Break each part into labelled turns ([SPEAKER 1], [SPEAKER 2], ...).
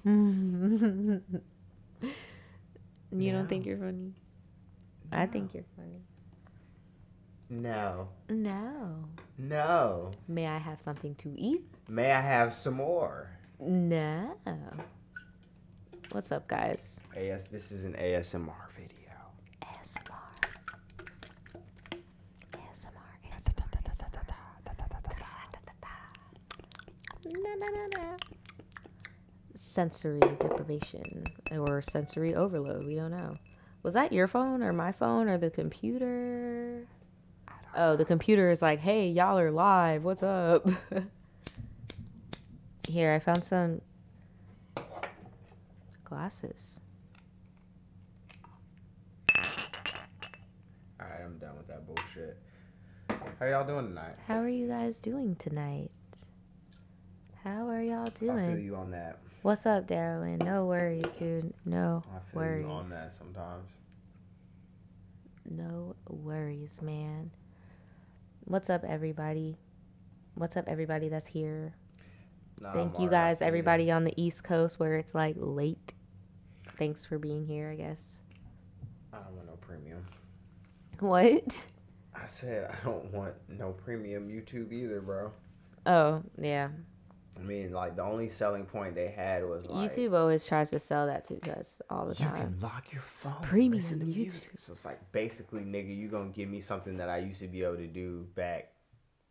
[SPEAKER 1] You
[SPEAKER 2] No.
[SPEAKER 1] don't think you're funny? I think you're funny.
[SPEAKER 2] No.
[SPEAKER 1] No.
[SPEAKER 2] No.
[SPEAKER 1] May I have something to eat?
[SPEAKER 2] May I have some more?
[SPEAKER 1] No. What's up, guys?
[SPEAKER 2] This is an ASMR video.
[SPEAKER 1] ASMR. ASMR. Sensory deprivation or sensory overload. We don't know. Was that your phone or my phone or the computer? Oh, the computer is like, hey, y'all are live. What's up? Here, I found some glasses.
[SPEAKER 2] Alright, I'm done with that bullshit. How y'all doing tonight?
[SPEAKER 1] How are you guys doing tonight? How are y'all
[SPEAKER 2] I feel
[SPEAKER 1] doing?
[SPEAKER 2] you on that.
[SPEAKER 1] What's up, Darylyn? No worries, dude. No
[SPEAKER 2] I feel
[SPEAKER 1] worries.
[SPEAKER 2] you on that sometimes.
[SPEAKER 1] No worries, man. What's up, everybody? What's up, everybody that's here?
[SPEAKER 2] Nah,
[SPEAKER 1] Thank
[SPEAKER 2] I'm
[SPEAKER 1] you
[SPEAKER 2] alright, I
[SPEAKER 1] guys,
[SPEAKER 2] feel you.
[SPEAKER 1] everybody on the East Coast where it's like late. Thanks for being here, I guess.
[SPEAKER 2] I don't want no premium.
[SPEAKER 1] What?
[SPEAKER 2] I said I don't want no premium YouTube either, bro.
[SPEAKER 1] Oh, yeah.
[SPEAKER 2] I mean, like, the only selling point they had was like,
[SPEAKER 1] YouTube always tries to sell that to us all the
[SPEAKER 2] you
[SPEAKER 1] time.
[SPEAKER 2] can lock your phone,
[SPEAKER 1] Premium
[SPEAKER 2] listen to
[SPEAKER 1] YouTube.
[SPEAKER 2] music. So it's like, basically, nigga, you gonna give me something that I used to be able to do back,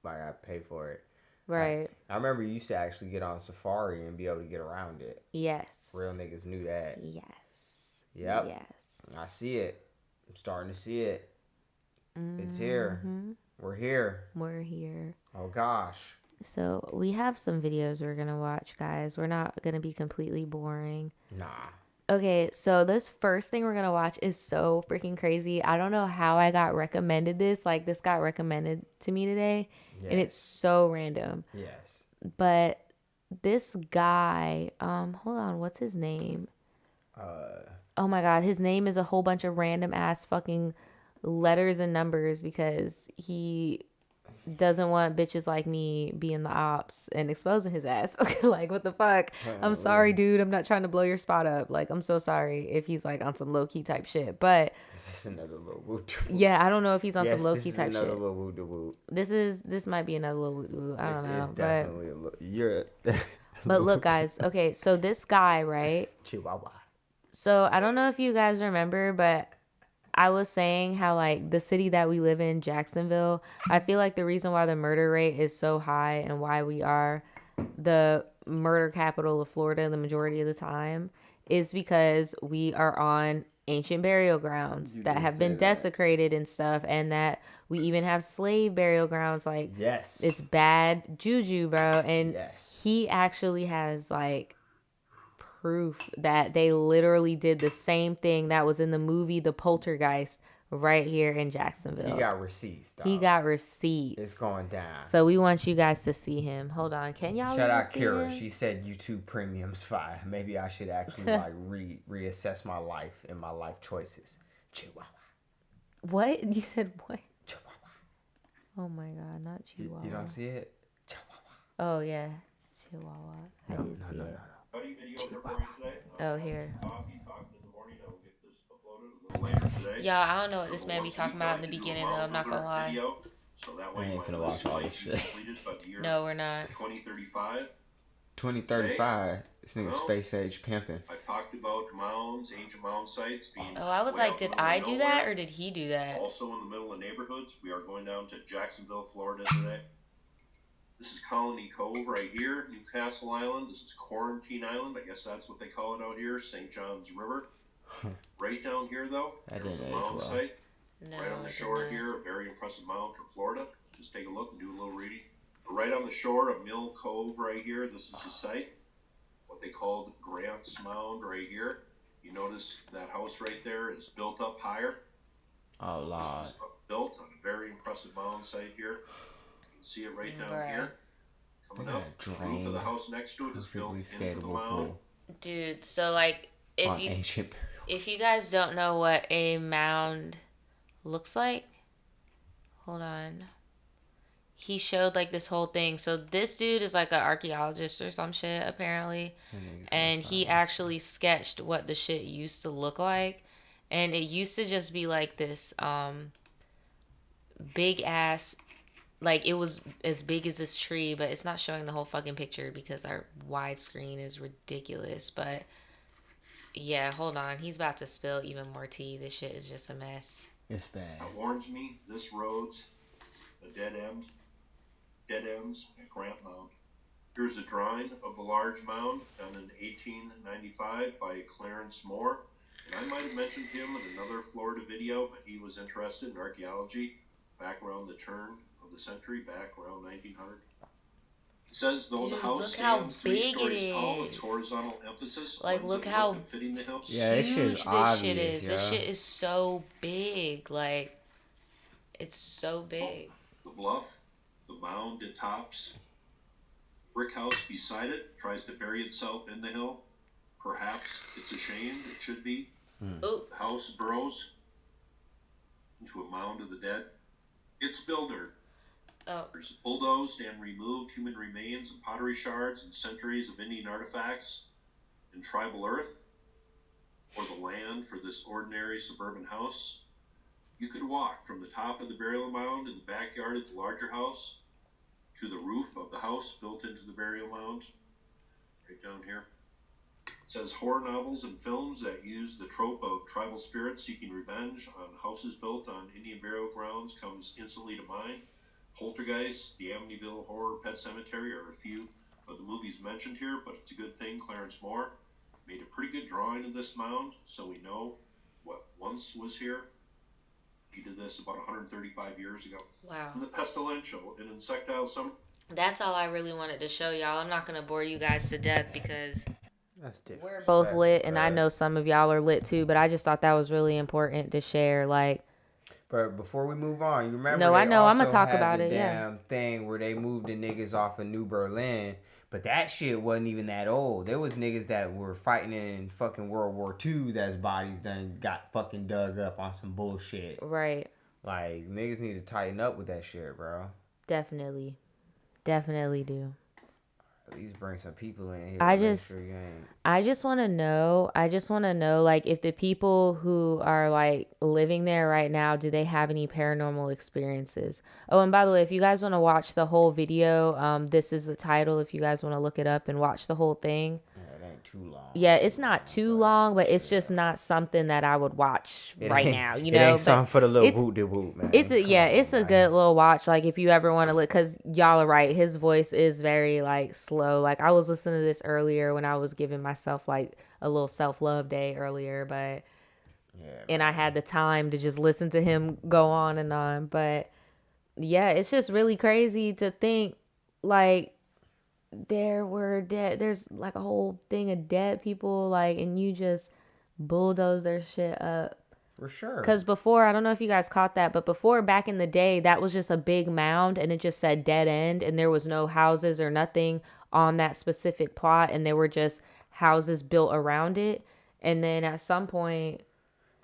[SPEAKER 2] like, I pay for it.
[SPEAKER 1] Right.
[SPEAKER 2] Like, I remember you used to actually get on Safari and be able to get around it.
[SPEAKER 1] Yes.
[SPEAKER 2] Real niggas knew that.
[SPEAKER 1] Yes.
[SPEAKER 2] Yep.
[SPEAKER 1] Yes.
[SPEAKER 2] I see it. I'm starting to see it. It's
[SPEAKER 1] Mm-hmm.
[SPEAKER 2] here. We're here.
[SPEAKER 1] We're here.
[SPEAKER 2] Oh, gosh.
[SPEAKER 1] So we have some videos we're going to watch, guys. We're not going to be completely boring.
[SPEAKER 2] Nah.
[SPEAKER 1] Okay, so this first thing we're going to watch is so freaking crazy. I don't know how I got recommended this. Like, this got recommended to me today.
[SPEAKER 2] Yes.
[SPEAKER 1] And it's so random.
[SPEAKER 2] Yes.
[SPEAKER 1] But this guy, hold on, what's his name? Oh my God, his name is a whole bunch of random ass fucking letters and numbers because he doesn't want bitches like me being the ops and exposing his ass. Like, what the fuck? I'm sorry, dude. I'm not trying to blow your spot up. Like, I'm so sorry if he's like on some low key type shit. But
[SPEAKER 2] this is another little woo.
[SPEAKER 1] Yeah, I don't know if he's on some low key type shit.
[SPEAKER 2] This is another little woo.
[SPEAKER 1] This might be another little woo. I don't know.
[SPEAKER 2] It's definitely a little. You're.
[SPEAKER 1] But look, guys. Okay, so this guy, right?
[SPEAKER 2] Chihuahua.
[SPEAKER 1] So I don't know if you guys remember, but I was saying how, like, the city that we live in, Jacksonville, I feel like the reason why the murder rate is so high and why we are the murder capital of Florida the majority of the time is because we are on ancient burial grounds that have been desecrated and stuff, and that we even have slave burial grounds. Like,
[SPEAKER 2] yes,
[SPEAKER 1] it's bad juju, bro. And
[SPEAKER 2] yes,
[SPEAKER 1] he actually has, like, proof that they literally did the same thing that was in the movie The Poltergeist right here in Jacksonville.
[SPEAKER 2] He got receipts, dog.
[SPEAKER 1] He got receipts.
[SPEAKER 2] It's going down.
[SPEAKER 1] So we want you guys to see him. Hold on. Can y'all
[SPEAKER 2] shout out
[SPEAKER 1] see
[SPEAKER 2] Kira?
[SPEAKER 1] him?
[SPEAKER 2] She said YouTube Premium's fire. Maybe I should actually like reassess my life and my life choices. Chihuahua.
[SPEAKER 1] What? You said what?
[SPEAKER 2] Chihuahua.
[SPEAKER 1] Oh my God, not Chihuahua.
[SPEAKER 2] You don't see it? Chihuahua.
[SPEAKER 1] Oh yeah, Chihuahua. I do see it. Oh, here. Y'all, I don't know what this man be talking about in the beginning, though. I'm not gonna lie.
[SPEAKER 2] I ain't finna watch all this shit.
[SPEAKER 1] No, we're not.
[SPEAKER 2] 2035. This nigga space age pimping.
[SPEAKER 3] I talked about mounds, ancient mound sites being.
[SPEAKER 1] Oh, I was like, did I do that or did he do that?
[SPEAKER 3] Also in the middle of neighborhoods, we are going down to Jacksonville, Florida today. This is Colony Cove right here, Newcastle Island. This is Quarantine Island. I guess that's what they call it out here, St. John's River. Right down here, though, there's a mound site.
[SPEAKER 1] No,
[SPEAKER 3] right on the shore here, a very impressive mound from Florida. Just take a look and do a little reading. Right on the shore of Mill Cove right here, this is the site. What they called Grant's Mound right here. You notice that house right there is built up higher.
[SPEAKER 2] Oh, Lord.
[SPEAKER 3] This is built on a very impressive mound site here. You can see it right down here. Coming up, the roof of the house next to it is built into the mound.
[SPEAKER 1] Dude, so like, if you guys don't know what a mound looks like, hold on. he showed like this whole thing. So this dude is like an archaeologist or some shit apparently, and he actually sketched what the shit used to look like, and it used to just be like this big ass, like it was as big as this tree, but it's not showing the whole fucking picture because our widescreen is ridiculous. But yeah, hold on, he's about to spill even more tea. This shit is just a mess.
[SPEAKER 2] It's bad.
[SPEAKER 3] It warns me this road's a dead end. Dead ends at Grant Mound. Here's a drawing of the large mound done in 1895 by Clarence Moore. And I might have mentioned him in another Florida video, but he was interested in archaeology back around the turn of the century, back around 1900. It says, though
[SPEAKER 1] Dude,
[SPEAKER 3] the house
[SPEAKER 1] look how
[SPEAKER 3] stands 3
[SPEAKER 1] big
[SPEAKER 3] stories
[SPEAKER 1] it
[SPEAKER 3] tall,
[SPEAKER 1] is.
[SPEAKER 3] its horizontal emphasis
[SPEAKER 1] Like,
[SPEAKER 3] lends
[SPEAKER 1] look
[SPEAKER 3] it
[SPEAKER 1] how
[SPEAKER 3] look befitting the hill.
[SPEAKER 2] Yeah, this shit is
[SPEAKER 1] huge this
[SPEAKER 2] obvious,
[SPEAKER 1] shit is. This
[SPEAKER 2] yeah.
[SPEAKER 1] shit is so big. Like, it's so big.
[SPEAKER 3] The bluff, the mound it tops, brick house beside it tries to bury itself in the hill. Perhaps it's ashamed, it should be.
[SPEAKER 1] Ooh.
[SPEAKER 3] The house burrows into a mound of the dead. Its builder bulldozed and removed human remains and pottery shards and centuries of Indian artifacts and tribal earth, or the land for this ordinary suburban house. You could walk from the top of the burial mound in the backyard of the larger house to the roof of the house built into the burial mound, right down here. It says horror novels and films that use the trope of tribal spirits seeking revenge on houses built on Indian burial grounds comes instantly to mind. Poltergeist, the Amityville Horror Pet Cemetery are a few of the movies mentioned here, but it's a good thing Clarence Moore made a pretty good drawing of this mound, so we know what once was here. He did this about 135 years ago.
[SPEAKER 1] Wow.
[SPEAKER 3] In the pestilential and insectile summer.
[SPEAKER 1] That's all I really wanted to show y'all. I'm not going to bore you guys to death because
[SPEAKER 2] That's different.
[SPEAKER 1] we're both lit, and I know some of y'all are lit too, but I just thought that was really important to share. Like,
[SPEAKER 2] but before we move on, you remember?
[SPEAKER 1] No, I know. I'm gonna
[SPEAKER 2] also
[SPEAKER 1] talk
[SPEAKER 2] had
[SPEAKER 1] about
[SPEAKER 2] the
[SPEAKER 1] it, yeah.
[SPEAKER 2] Damn thing where they moved the niggas off of New Berlin, but that shit wasn't even that old. There was niggas that were fighting in fucking World War II that's bodies done got fucking dug up on some bullshit.
[SPEAKER 1] right.
[SPEAKER 2] Like, niggas need to tighten up with that shit, bro.
[SPEAKER 1] Definitely do.
[SPEAKER 2] At least bring some people in here.
[SPEAKER 1] I
[SPEAKER 2] to make
[SPEAKER 1] just-
[SPEAKER 2] sure you ain't.
[SPEAKER 1] I just want to know, like, if the people who are, like, living there right now, do they have any paranormal experiences? Oh, and by the way, if you guys want to watch the whole video, this is the title if you guys want to look it up and watch the whole thing.
[SPEAKER 2] Yeah, it ain't too long.
[SPEAKER 1] Yeah, it's not too long, but it's just not something that I would watch right now, you know?
[SPEAKER 2] It ain't
[SPEAKER 1] But
[SPEAKER 2] something for the little
[SPEAKER 1] it's-
[SPEAKER 2] whoop de whoop, man.
[SPEAKER 1] It's a
[SPEAKER 2] Come
[SPEAKER 1] yeah,
[SPEAKER 2] on,
[SPEAKER 1] it's a
[SPEAKER 2] man.
[SPEAKER 1] good little watch. Like if you ever want to look, cause y'all are right. His voice is very like slow. Like I was listening to this earlier when I was giving myself like a little self-love day earlier, but and I had the time to just listen to him go on and on. But yeah, it's just really crazy to think like there's like a whole thing of dead people, like, and you just bulldoze their shit up.
[SPEAKER 2] For sure.
[SPEAKER 1] Because before, I don't know if you guys caught that, but before, back in the day, that was just a big mound and it just said dead end and there was no houses or nothing on that specific plot, and there were just houses built around it. And then at some point,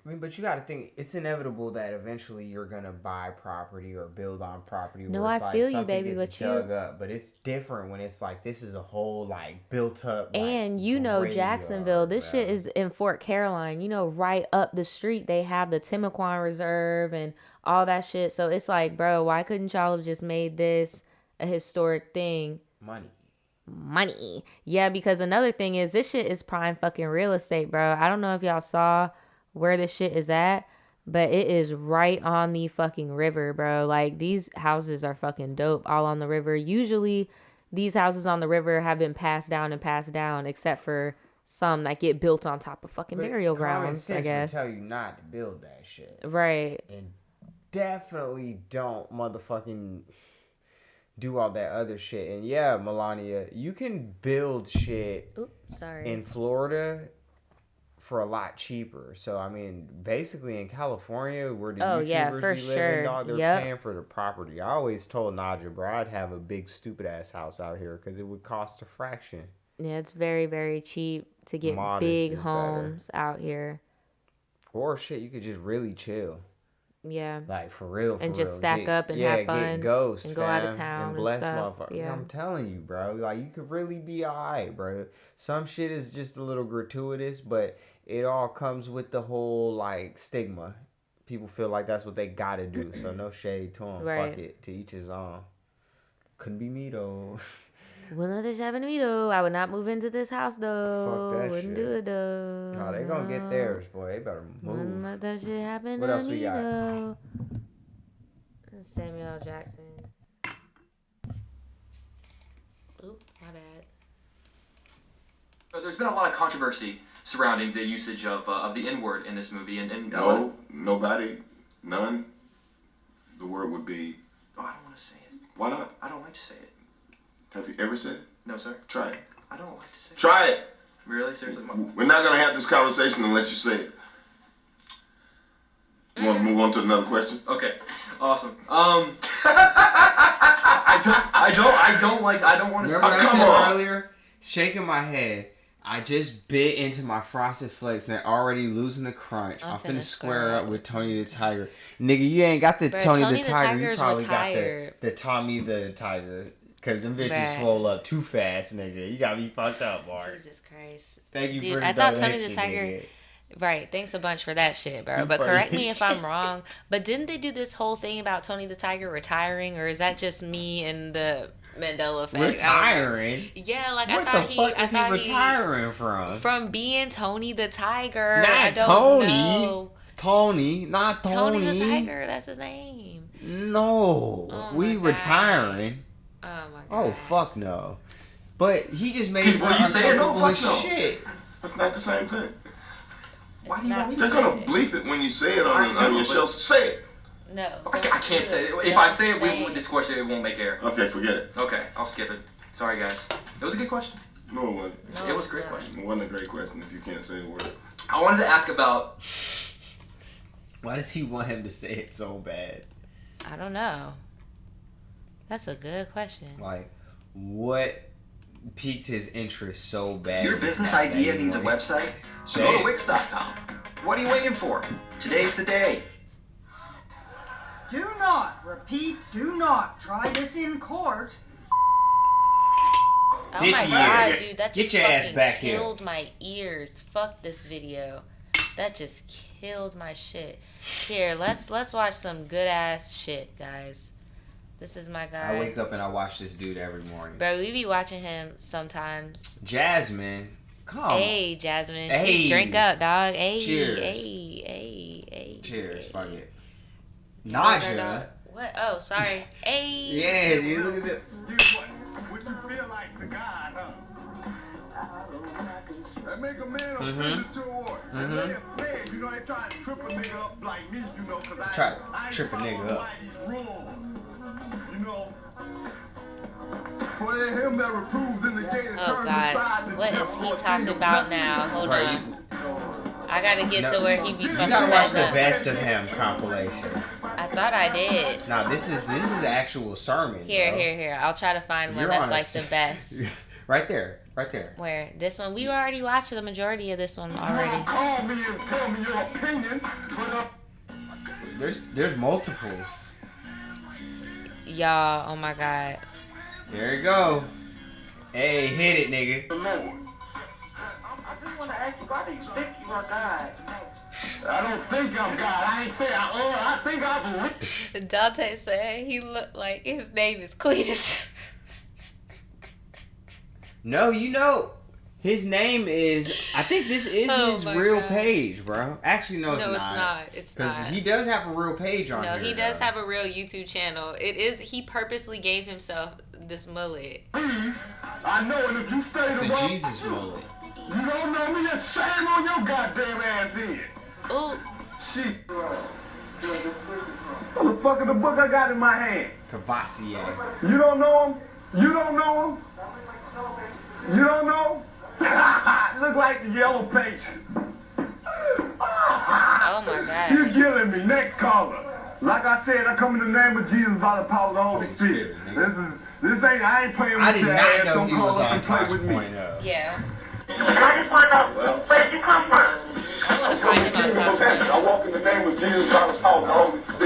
[SPEAKER 2] I mean, but you got to think it's inevitable that eventually you're gonna buy property or build on property.
[SPEAKER 1] No,
[SPEAKER 2] where it's
[SPEAKER 1] I
[SPEAKER 2] like
[SPEAKER 1] feel you,
[SPEAKER 2] something
[SPEAKER 1] baby,
[SPEAKER 2] gets
[SPEAKER 1] but
[SPEAKER 2] dug up, but it's different when it's like this is a whole like built up. Like,
[SPEAKER 1] and you know,
[SPEAKER 2] graveyard,
[SPEAKER 1] Jacksonville, this
[SPEAKER 2] bro.
[SPEAKER 1] shit is in Fort Caroline. You know, right up the street, they have the Timaquan Reserve and all that shit. So it's like, bro, why couldn't y'all have just made this a historic thing? Money. Yeah, because another thing is this shit is prime fucking real estate, bro. I don't know if y'all saw where this shit is at, but it is right on the fucking river, bro. Like these houses are fucking dope all on the river. Usually these houses on the river have been passed down, except for some that get built on top of fucking burial grounds, I guess.
[SPEAKER 2] Would tell you not to build that shit.
[SPEAKER 1] Right.
[SPEAKER 2] And definitely don't motherfucking do all that other shit. And yeah, Melania, you can build shit in Florida for a lot cheaper. So I mean, basically in California, where the YouTubers be living, dog, they're paying for the property. I always told Nadja, bro, I'd have a big stupid ass house out here because it would cost a fraction.
[SPEAKER 1] Yeah, it's very, very cheap to get big homes out here.
[SPEAKER 2] Or shit, you could just really chill.
[SPEAKER 1] Yeah.
[SPEAKER 2] Like for real,
[SPEAKER 1] and just stack up and have fun
[SPEAKER 2] get ghost,
[SPEAKER 1] and go out of
[SPEAKER 2] fam,
[SPEAKER 1] town
[SPEAKER 2] and bless
[SPEAKER 1] stuff.
[SPEAKER 2] motherfuckers.
[SPEAKER 1] Yeah.
[SPEAKER 2] I'm telling you, bro. Like you could really be alright, bro. Some shit is just a little gratuitous, but it all comes with the whole like stigma. People feel like that's what they gotta do. So no shade to them.
[SPEAKER 1] Right.
[SPEAKER 2] Fuck it. To each his own. Couldn't be me though.
[SPEAKER 1] Wouldn't let this happen to me though. I would not move into this house though.
[SPEAKER 2] Fuck that
[SPEAKER 1] Wouldn't
[SPEAKER 2] shit.
[SPEAKER 1] do it though.
[SPEAKER 2] No, they gonna get theirs, boy. They better
[SPEAKER 1] Wouldn't
[SPEAKER 2] move.
[SPEAKER 1] let that shit happen
[SPEAKER 2] What
[SPEAKER 1] to
[SPEAKER 2] else we
[SPEAKER 1] me
[SPEAKER 2] got?
[SPEAKER 1] though. Samuel L. Jackson. Oop, my bad.
[SPEAKER 4] There's been a lot of controversy surrounding the usage of the N-word in this movie, and
[SPEAKER 5] no, nobody, none. The word would be.
[SPEAKER 4] Oh, I don't want to say it.
[SPEAKER 5] Why not?
[SPEAKER 4] I don't like to say it.
[SPEAKER 5] Have you ever said it?
[SPEAKER 4] No, sir.
[SPEAKER 5] Try it.
[SPEAKER 4] I don't like to say it.
[SPEAKER 5] Try it.
[SPEAKER 4] Really? Seriously?
[SPEAKER 5] We're not gonna have this conversation unless you say it. You want to move on to another question?
[SPEAKER 4] Okay. Awesome. I don't want to.
[SPEAKER 2] Remember what I said earlier? Shaking my head. I just bit into my Frosted Flakes and they're already losing the crunch. I'm finna square up with Tony the Tiger. Nigga, you ain't got the Tony the Tiger. You probably got the Tommy the Tiger. Because them bitches swole up too fast, nigga. You got me fucked up, Mark.
[SPEAKER 1] Jesus Christ.
[SPEAKER 2] Thank you
[SPEAKER 1] Dude,
[SPEAKER 2] for the
[SPEAKER 1] I thought Tony the
[SPEAKER 2] donation,
[SPEAKER 1] Tiger...
[SPEAKER 2] nigga.
[SPEAKER 1] Right, thanks a bunch for that shit, bro. But correct me if I'm wrong. But didn't they do this whole thing about Tony the Tiger retiring, or is that just me and the Mandela effect?
[SPEAKER 2] Retiring?
[SPEAKER 1] Yeah, like
[SPEAKER 2] what
[SPEAKER 1] I thought
[SPEAKER 2] the fuck is he retiring from?
[SPEAKER 1] From being Tony the Tiger.
[SPEAKER 2] Not
[SPEAKER 1] I don't
[SPEAKER 2] Tony.
[SPEAKER 1] know.
[SPEAKER 2] Tony, not Tony.
[SPEAKER 1] Tony the Tiger, that's his name.
[SPEAKER 2] No,
[SPEAKER 1] Oh
[SPEAKER 2] we
[SPEAKER 1] God.
[SPEAKER 2] retiring.
[SPEAKER 1] Oh my God.
[SPEAKER 2] Oh fuck no. But he just made
[SPEAKER 5] Well, you say it, no, fuck no.
[SPEAKER 2] shit.
[SPEAKER 5] That's not the same thing.
[SPEAKER 4] Why do you want me to
[SPEAKER 5] They're
[SPEAKER 4] say
[SPEAKER 5] gonna
[SPEAKER 4] it?
[SPEAKER 5] bleep it when you say it on your show. Say it.
[SPEAKER 1] No.
[SPEAKER 4] I can't say it. If I say it, this question it won't make air.
[SPEAKER 5] Okay, forget it.
[SPEAKER 4] Okay, I'll skip it. Sorry, guys. It was a good question.
[SPEAKER 5] No, it wasn't.
[SPEAKER 1] No,
[SPEAKER 4] It was a
[SPEAKER 1] it's
[SPEAKER 4] great
[SPEAKER 1] not.
[SPEAKER 4] question.
[SPEAKER 5] It wasn't a great question if you can't say the word.
[SPEAKER 4] I wanted to ask about.
[SPEAKER 2] Why does he want him to say it so bad?
[SPEAKER 1] I don't know. That's a good question.
[SPEAKER 2] Like, what piqued his interest so bad?
[SPEAKER 6] Your business idea needs a website? So go to Wix.com. What are you waiting for? Today's the day.
[SPEAKER 7] Do not, repeat, do not try this in court.
[SPEAKER 1] Oh
[SPEAKER 2] Vicky,
[SPEAKER 1] my God, dude, that
[SPEAKER 2] get
[SPEAKER 1] just
[SPEAKER 2] your ass
[SPEAKER 1] fucking
[SPEAKER 2] back here.
[SPEAKER 1] killed my ears. Fuck this video. That just killed my shit. Here, let's watch some good ass shit, guys. This is my guy.
[SPEAKER 2] I wake up and I watch this dude every morning.
[SPEAKER 1] Bro, we be watching him sometimes.
[SPEAKER 2] Jasmine, come on.
[SPEAKER 1] Hey, Jasmine.
[SPEAKER 2] Hey.
[SPEAKER 1] Drink up, dog. Hey,
[SPEAKER 2] Cheers.
[SPEAKER 1] hey.
[SPEAKER 2] Cheers, fuck it.
[SPEAKER 1] Where's our dog?
[SPEAKER 2] Nausea.
[SPEAKER 1] What? Oh, sorry. Hey.
[SPEAKER 2] Yeah, you look at the.
[SPEAKER 8] What you feel like the God, huh? That make a man offended toward. And they afraid, you know, they try to trip a nigga up like me, you know, cause
[SPEAKER 2] Try to
[SPEAKER 8] I
[SPEAKER 2] trip a nigga up.
[SPEAKER 8] rules, you know. For him that reproves in the gate and
[SPEAKER 1] Oh,
[SPEAKER 8] turns
[SPEAKER 1] God.
[SPEAKER 8] aside the
[SPEAKER 1] What is
[SPEAKER 8] devil
[SPEAKER 1] he
[SPEAKER 8] or
[SPEAKER 1] talking
[SPEAKER 8] king of
[SPEAKER 1] about
[SPEAKER 8] nothing.
[SPEAKER 1] now? Hold
[SPEAKER 2] Right,
[SPEAKER 1] on. I gotta get
[SPEAKER 2] No,
[SPEAKER 1] to where he be
[SPEAKER 2] You
[SPEAKER 1] fucking
[SPEAKER 2] gotta watch the
[SPEAKER 1] that up.
[SPEAKER 2] best of him compilation.
[SPEAKER 1] I thought I did.
[SPEAKER 2] Now this is actual sermon.
[SPEAKER 1] Here,
[SPEAKER 2] bro.
[SPEAKER 1] here. I'll try to find one
[SPEAKER 2] You're
[SPEAKER 1] that's
[SPEAKER 2] on
[SPEAKER 1] like
[SPEAKER 2] s-
[SPEAKER 1] the best.
[SPEAKER 2] Right there.
[SPEAKER 1] Where? This one? We already watched the majority of this one already.
[SPEAKER 8] Call me and tell me your opinion, but
[SPEAKER 2] There's multiples.
[SPEAKER 1] Y'all, oh my God.
[SPEAKER 2] There you go. Hey, hit it, nigga.
[SPEAKER 8] the Lord.
[SPEAKER 7] I just want to ask you, why do you think you are God?
[SPEAKER 8] I don't think I'm God. I ain't say I think I believe.
[SPEAKER 1] Dante said he looked like his name is Cletus.
[SPEAKER 2] No, you know, his name is. I think this is
[SPEAKER 1] Oh
[SPEAKER 2] his
[SPEAKER 1] my
[SPEAKER 2] real
[SPEAKER 1] God.
[SPEAKER 2] page, bro. Actually, no, it's
[SPEAKER 1] No,
[SPEAKER 2] not.
[SPEAKER 1] it's not. It's
[SPEAKER 2] Because
[SPEAKER 1] not.
[SPEAKER 2] he does have a real page on
[SPEAKER 1] No,
[SPEAKER 2] here.
[SPEAKER 1] he does
[SPEAKER 2] though.
[SPEAKER 1] have a real YouTube channel. It is. He purposely gave himself this mullet.
[SPEAKER 8] I know, and if you stay
[SPEAKER 2] It's
[SPEAKER 8] the
[SPEAKER 2] a
[SPEAKER 8] wrong,
[SPEAKER 2] Jesus mullet.
[SPEAKER 8] you don't know me, and shame on your goddamn ass then.
[SPEAKER 1] Ooh,
[SPEAKER 8] Shit. Motherfucker, the book I got in my hand.
[SPEAKER 2] Cavassier.
[SPEAKER 8] You don't know him? You don't know him? You don't know? Look like the yellow page.
[SPEAKER 1] oh my
[SPEAKER 8] You
[SPEAKER 1] God.
[SPEAKER 8] killing me. Next caller. Like I said, I come in the name of Jesus by the power of the Holy
[SPEAKER 2] Holy
[SPEAKER 8] Spirit.
[SPEAKER 2] Spirit,
[SPEAKER 8] I ain't playing with
[SPEAKER 2] I did
[SPEAKER 8] your
[SPEAKER 2] not
[SPEAKER 8] ass.
[SPEAKER 2] know
[SPEAKER 8] Don't
[SPEAKER 2] he
[SPEAKER 8] call
[SPEAKER 2] was
[SPEAKER 8] up
[SPEAKER 2] on
[SPEAKER 8] and play
[SPEAKER 2] Tosh
[SPEAKER 8] with me.
[SPEAKER 2] Point Up.
[SPEAKER 1] Yeah.
[SPEAKER 7] I just want to know, where did you come from?
[SPEAKER 1] I want to find him on top.
[SPEAKER 8] I walk in the name of Jesus by the power of the Holy Spirit.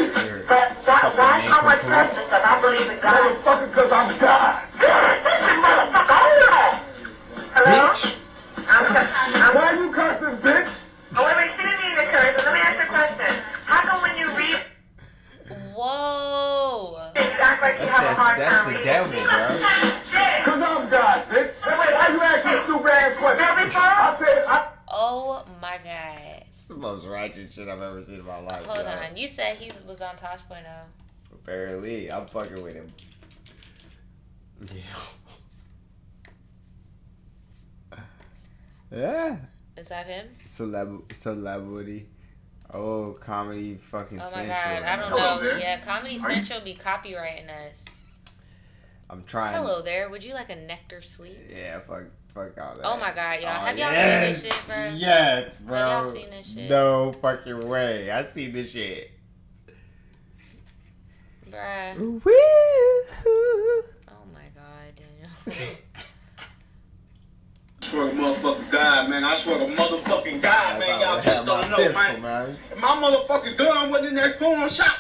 [SPEAKER 8] Why you cussing, bitch?
[SPEAKER 9] Oh, wait, she didn't mean to curse. Let me ask you a question. How come when you read...
[SPEAKER 1] Whoa.
[SPEAKER 9] You act like you have a hard time
[SPEAKER 2] That's the devil, bro.
[SPEAKER 8] Cause I'm God, bitch. Why you asking stupid ass questions? I said,
[SPEAKER 1] Oh my god.
[SPEAKER 2] It's the most righteous shit I've ever seen in my life.
[SPEAKER 1] Hold on. You said he was on Tosh.0.
[SPEAKER 2] Apparently, I'm fucking with him. Yeah.
[SPEAKER 1] Is that him?
[SPEAKER 2] Celebrity. Oh, Comedy fucking
[SPEAKER 1] Oh my
[SPEAKER 2] Central.
[SPEAKER 1] god, I don't
[SPEAKER 5] Hello
[SPEAKER 1] know.
[SPEAKER 5] there.
[SPEAKER 1] Yeah, Comedy Central be copyrighting us.
[SPEAKER 2] I'm trying.
[SPEAKER 1] Hello there. Would you like a nectar sweet?
[SPEAKER 2] Yeah, fuck all that.
[SPEAKER 1] Oh my god, y'all. Have y'all
[SPEAKER 2] yes,
[SPEAKER 1] seen this shit, bro?
[SPEAKER 2] Yes, bro.
[SPEAKER 1] Have y'all seen this shit?
[SPEAKER 2] No fucking way. I seen this shit.
[SPEAKER 1] Bruh.
[SPEAKER 2] Woo.
[SPEAKER 1] Oh my god, Daniel.
[SPEAKER 8] I swear to motherfucking God, man. I swear to motherfucking God, man. Y'all just don't know,
[SPEAKER 2] pistol,
[SPEAKER 8] man. If my motherfucking gun wasn't in that porn shop.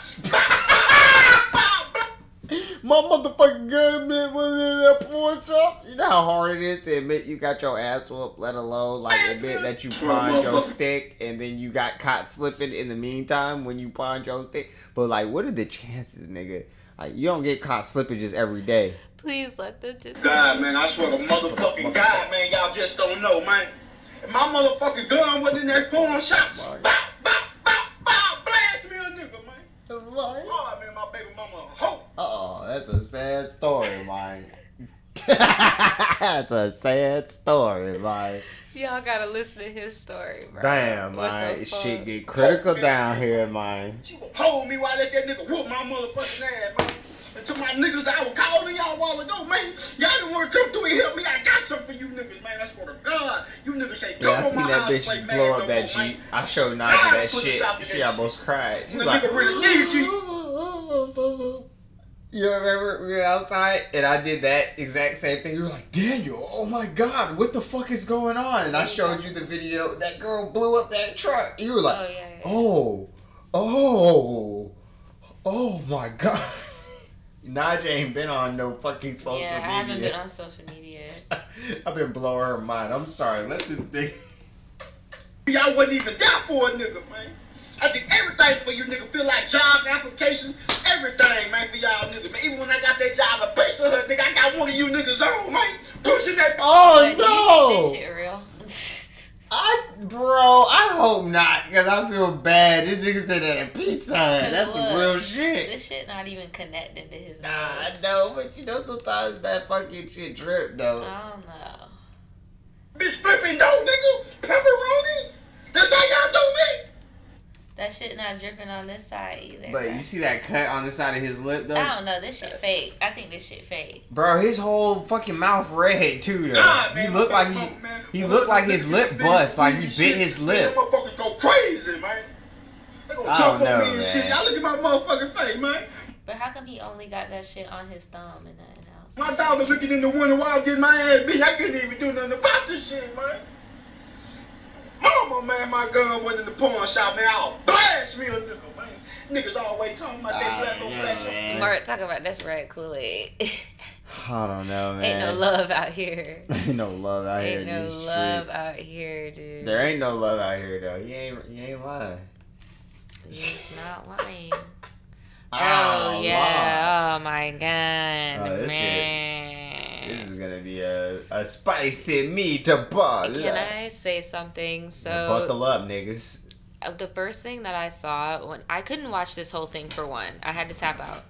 [SPEAKER 2] My motherfucking gun man was in that porn shop. You know how hard it is to admit you got your ass whooped, let alone like admit that you pawned your stick and then you got caught slipping in the meantime when you pawned your stick. But like, what are the chances, nigga? Like, you don't get caught slipping just every day.
[SPEAKER 1] Please let them just.
[SPEAKER 8] God, man. I swear to motherfucking God, man. Y'all just don't know, man. If my motherfucking gun wasn't in that porn shop. Blast me a nigga, man. Oh, man, my baby mama a hoe.
[SPEAKER 2] Oh, that's a sad story, man. That's a sad story, man.
[SPEAKER 1] Y'all gotta listen to his story, bro.
[SPEAKER 2] Damn,
[SPEAKER 1] What
[SPEAKER 2] man.
[SPEAKER 1] the fuck?
[SPEAKER 2] Shit get critical down here, man.
[SPEAKER 8] She would hold me while I let that nigga whoop my motherfucking ass, man. And to my niggas I was calling y'all a while ago, man. Y'all didn't want to come through and help me. I got something for you niggas, man. I swear to God. You niggas ain't
[SPEAKER 2] Yeah, I
[SPEAKER 8] come on
[SPEAKER 2] seen
[SPEAKER 8] my
[SPEAKER 2] that
[SPEAKER 8] house
[SPEAKER 2] bitch
[SPEAKER 8] play
[SPEAKER 2] blow
[SPEAKER 8] man
[SPEAKER 2] up
[SPEAKER 8] no
[SPEAKER 2] that
[SPEAKER 8] more,
[SPEAKER 2] Jeep.
[SPEAKER 8] man.
[SPEAKER 2] I showed Nadia that shit. She almost cried. She
[SPEAKER 8] When
[SPEAKER 2] was
[SPEAKER 8] a nigga really need you.
[SPEAKER 2] You remember we were outside and I did that exact same thing. You were like, Daniel, oh my God, what the fuck is going on? And I showed you the video. That girl blew up that truck. You were like, oh my God. Naja ain't been on no fucking social media.
[SPEAKER 1] Yeah, I haven't been on social media.
[SPEAKER 2] I've been blowing her mind. I'm sorry. Let this nigga.
[SPEAKER 8] Y'all wasn't even there for a nigga, man. I did everything for you nigga. Feel like job applications, everything, man, for y'all niggas, man. Even when I got that job at Base of her, nigga, I got one of you niggas on, man. Pushing that.
[SPEAKER 2] Oh
[SPEAKER 1] But do you think this shit real?
[SPEAKER 2] Bro, I hope not, because I feel bad. This nigga said that at Pizza Hut. That's some real shit.
[SPEAKER 1] This shit not even connected to his
[SPEAKER 2] Nah, I know, but you know sometimes that fucking shit drip, though.
[SPEAKER 1] I don't know.
[SPEAKER 8] Bitch flipping though, nigga. Pepperoni. That's how y'all do me.
[SPEAKER 1] That shit not dripping on this side either.
[SPEAKER 2] But
[SPEAKER 1] bro.
[SPEAKER 2] you see that cut on the side of his lip, though?
[SPEAKER 1] I don't know. This shit fake. I think this shit fake.
[SPEAKER 2] Bro, his whole fucking mouth red, too, though.
[SPEAKER 8] Nah,
[SPEAKER 2] He
[SPEAKER 8] man,
[SPEAKER 2] looked like he looked like his lip bust, like he bit his lip.
[SPEAKER 8] Them motherfuckers go crazy, man. They gonna
[SPEAKER 2] I
[SPEAKER 8] jump
[SPEAKER 2] don't
[SPEAKER 8] on
[SPEAKER 2] know,
[SPEAKER 8] me and
[SPEAKER 2] man.
[SPEAKER 8] shit. Y'all look at my motherfucking face, man.
[SPEAKER 1] But how come he only got that shit on his thumb and nothing else?
[SPEAKER 8] My dog was looking in the window while I was getting my ass beat. I couldn't even do nothing about this shit, man. Mama, man, my gun went in the pawn shop, man. I'll blast me a nigga, man. Niggas always talking about that black on black.
[SPEAKER 1] Mark, talk about this red Kool-Aid.
[SPEAKER 2] I don't know, man.
[SPEAKER 1] Ain't no love out here.
[SPEAKER 2] Ain't no love out here
[SPEAKER 1] Ain't
[SPEAKER 2] in
[SPEAKER 1] no
[SPEAKER 2] these
[SPEAKER 1] love
[SPEAKER 2] streets.
[SPEAKER 1] out here, dude.
[SPEAKER 2] There ain't no love out here, though. He ain't lying.
[SPEAKER 1] He's not lying.
[SPEAKER 2] Ah,
[SPEAKER 1] Oh, yeah. Oh, my God,
[SPEAKER 2] Oh, this
[SPEAKER 1] man.
[SPEAKER 2] This is gonna be a spicy meatball.
[SPEAKER 1] Can I say something? So
[SPEAKER 2] buckle up, niggas.
[SPEAKER 1] the first thing that I thought when I couldn't watch this whole thing for one, I had to tap out.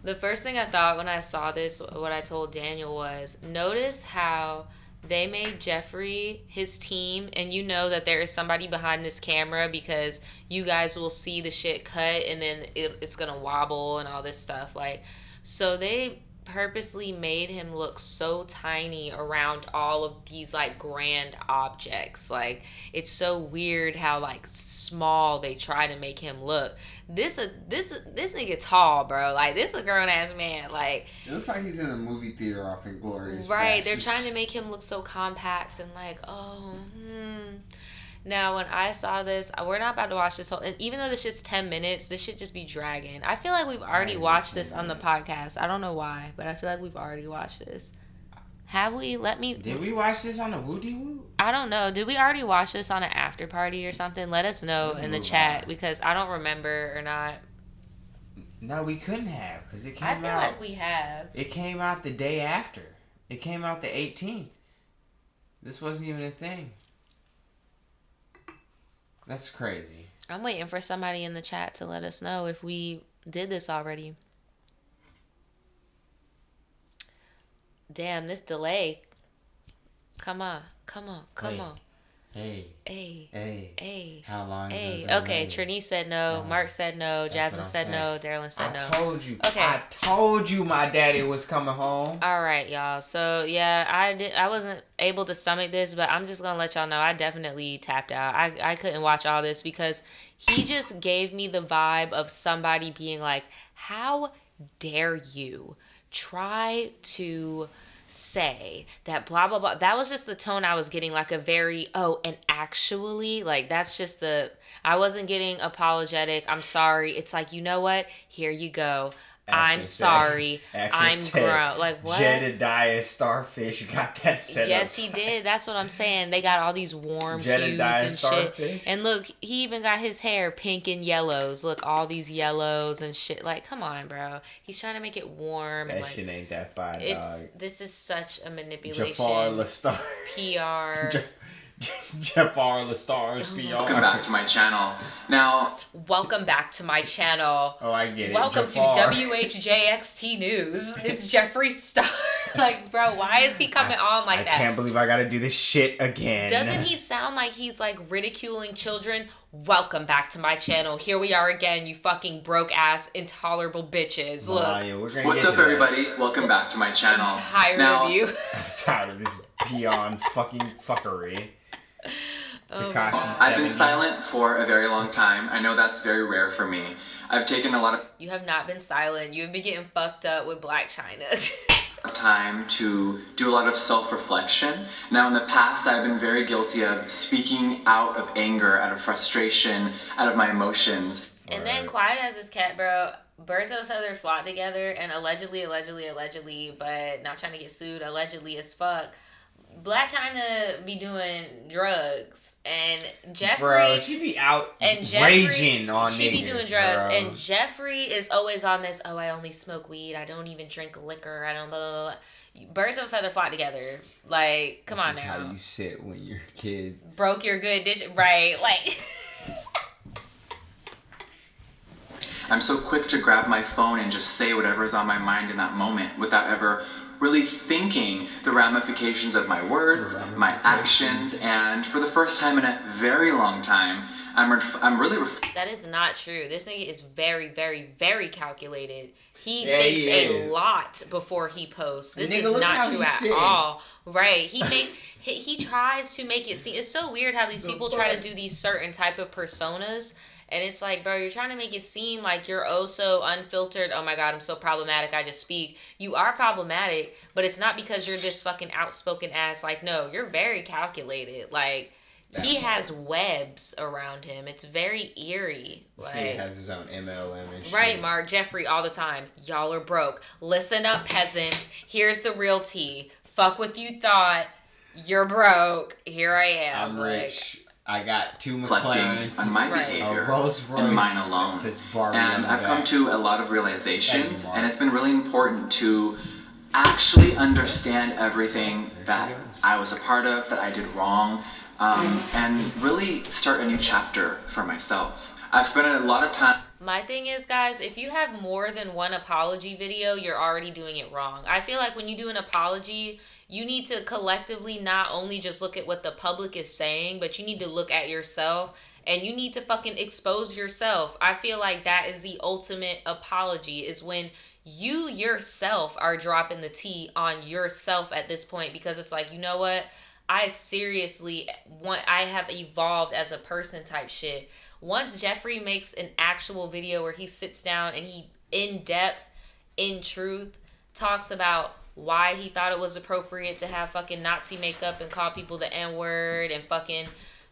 [SPEAKER 1] The first thing I thought when I saw this, what I told Daniel was, notice how they made Jeffrey his team, and you know that there is somebody behind this camera because you guys will see the shit cut and then it's gonna wobble and all this stuff. Like, so they purposely made him look so tiny around all of these like grand objects. Like, it's so weird how like small they try to make him look. This nigga tall, bro. Like, this a grown ass man. Like,
[SPEAKER 2] It looks like he's in a movie theater off Inglourious
[SPEAKER 1] right, they're
[SPEAKER 2] Basterds.
[SPEAKER 1] trying to make him look so compact and like, Now, when I saw this, we're not about to watch this whole, and even though this shit's 10 minutes, this should just be dragging. I feel like we've already watched this on the podcast. I don't know why, but I feel like we've already watched this. Have we?
[SPEAKER 2] Did we watch this on the Woody Woo?
[SPEAKER 1] I don't know. Did we already watch this on an after party or something? Let us know in the chat because I don't remember or not.
[SPEAKER 2] No, we couldn't have because it came out.
[SPEAKER 1] I feel like we have.
[SPEAKER 2] It came out the day after. It came out the 18th. This wasn't even a thing. That's crazy.
[SPEAKER 1] I'm waiting for somebody in the chat to let us know if we did this already. Damn, this delay. Come on. Hey.
[SPEAKER 2] How long is it?
[SPEAKER 1] Okay, Trini said no. Mark said no. Jasmine said no. Darylyn said no.
[SPEAKER 2] I told you.
[SPEAKER 1] Okay.
[SPEAKER 2] I told you my daddy was coming home.
[SPEAKER 1] All right, y'all. So yeah, I wasn't able to stomach this, but I'm just gonna let y'all know I definitely tapped out. I couldn't watch all this because he just gave me the vibe of somebody being like, "How dare you try to say that blah blah blah." That was just the tone I was getting, like a very and actually, like that's just the, I wasn't getting apologetic. I'm sorry. It's like, you know what? Here you go. I'm sorry. I'm grown. Like what?
[SPEAKER 2] Jedediah Starfish got that set up.
[SPEAKER 1] Yes, he did. That's what I'm saying. They got all these warm hues and shit. And look, he even got his hair pink and yellows. Look, all these yellows and shit. Like, come on, bro. He's trying to make it warm.
[SPEAKER 2] That
[SPEAKER 1] and like,
[SPEAKER 2] shit ain't that fine, dog.
[SPEAKER 1] This is such a manipulation.
[SPEAKER 2] Jafar Lestar.
[SPEAKER 1] PR.
[SPEAKER 2] Jafar Lestar's PR.
[SPEAKER 4] Welcome back to my channel. Now,
[SPEAKER 1] welcome back to my channel.
[SPEAKER 2] Oh, I get it.
[SPEAKER 1] Welcome
[SPEAKER 2] Jafar.
[SPEAKER 1] to WHJXT News. It's Jeffree Star. Like, bro, why is he coming on like that?
[SPEAKER 2] I can't believe I gotta do this shit again.
[SPEAKER 1] Doesn't he sound like he's like ridiculing children? Welcome back to my channel. Here we are again, you fucking broke ass, intolerable bitches. Look.
[SPEAKER 4] What's up, everybody? Welcome back to my channel.
[SPEAKER 1] I'm tired of you.
[SPEAKER 2] I'm tired of this peon fucking fuckery. Tekashi
[SPEAKER 4] I've been silent for a very long time. I know that's very rare for me. I've taken a lot of...
[SPEAKER 1] You have not been silent. You've been getting fucked up with Black China.
[SPEAKER 4] time to do a lot of self-reflection. Now, in the past, I've been very guilty of speaking out of anger, out of frustration, out of my emotions.
[SPEAKER 1] And then, quiet as this cat, bro. Birds of a feather flock together, and allegedly, but not trying to get sued, allegedly as fuck. Black China be doing drugs, and Jeffree,
[SPEAKER 2] bro, she be out and raging on
[SPEAKER 1] she
[SPEAKER 2] niggas,
[SPEAKER 1] be doing drugs,
[SPEAKER 2] bro.
[SPEAKER 1] and Jeffree is always on this. Oh, I only smoke weed. I don't even drink liquor. I don't blah blah blah. Birds of a feather flock together. Like, come on now.
[SPEAKER 2] How you sit when you're a kid.
[SPEAKER 1] Broke your good dish, right? Like.
[SPEAKER 4] I'm so quick to grab my phone and just say whatever's on my mind in that moment without ever really thinking the ramifications of my words, my actions, and for the first time in a very long time, I'm really...
[SPEAKER 1] That is not true. This nigga is very, very, very calculated. He thinks a lot before he posts. This is not true at all. Right. He tries to make it seem... It's so weird how these people try to do these certain type of personas. And it's like, bro, you're trying to make it seem like you're oh so unfiltered. Oh my God, I'm so problematic. I just speak. You are problematic, but it's not because you're this fucking outspoken ass. Like, no, you're very calculated. Like, he has webs around him. It's very eerie. Like,
[SPEAKER 2] he has his own MLM and shit.
[SPEAKER 1] Right, Mark. Jeffree all the time. Y'all are broke. Listen up, peasants. Here's the real tea. Fuck what you thought. You're broke. Here I am.
[SPEAKER 2] I'm rich. I got 2
[SPEAKER 4] McLarens on my behavior,
[SPEAKER 2] a Rolls Royce,
[SPEAKER 4] and mine alone. And I've come to a lot of realizations, and it's been really important to actually understand everything that I was a part of, that I did wrong, and really start a new chapter for myself. I've spent a lot of time...
[SPEAKER 1] My thing is, guys, if you have more than one apology video, you're already doing it wrong. I feel like when you do an apology, you need to collectively not only just look at what the public is saying, but you need to look at yourself, and you need to fucking expose yourself. I feel like that is the ultimate apology, is when you yourself are dropping the tea on yourself at this point, because it's like, you know what? I seriously I have evolved as a person type shit. Once Jeffree makes an actual video where he sits down and he, in depth, in truth, talks about why he thought it was appropriate to have fucking Nazi makeup and call people the N-word and fucking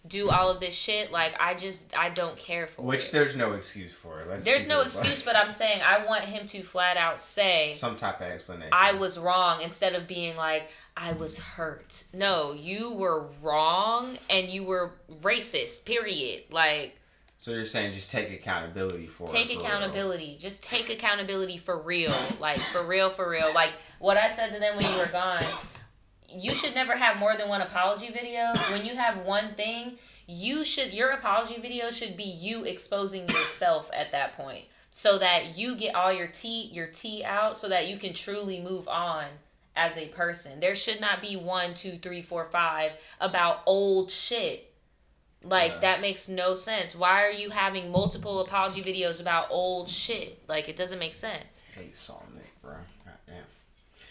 [SPEAKER 1] do all of this shit. Like, I don't care for it.
[SPEAKER 2] Which there's no excuse for it.
[SPEAKER 1] There's no excuse, but I'm saying I want him to flat out say
[SPEAKER 2] some type of explanation.
[SPEAKER 1] I was wrong, instead of being like, I was hurt. No, you were wrong and you were racist, period. Like,
[SPEAKER 2] so you're saying just take accountability for it.
[SPEAKER 1] Take accountability. Just take accountability for real. Like, for real. Like, what I said to them when you were gone, you should never have more than one apology video. When you have one thing, your apology video should be you exposing yourself at that point, so that you get all your tea out, so that you can truly move on as a person. There should not be 1, 2, 3, 4, 5 about old shit. Like, that makes no sense. Why are you having multiple apology videos about old shit? Like, it doesn't make sense.
[SPEAKER 2] Hate Salt Nick, bro. Goddamn.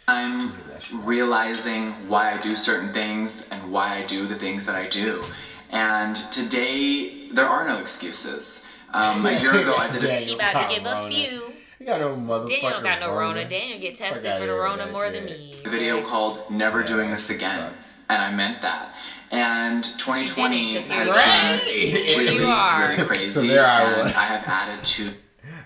[SPEAKER 4] I'm realizing why I do certain things and why I do the things that I do. And today, there are no excuses. A year ago, I did a...
[SPEAKER 1] He about to give a few.
[SPEAKER 2] You got no motherfucker.
[SPEAKER 1] Daniel don't got no Rona. Daniel get tested for the Rona more than me.
[SPEAKER 4] A video called Never Doing This Again. And I meant that. And 2020 has been really crazy.
[SPEAKER 2] So there I was.
[SPEAKER 4] I have added to...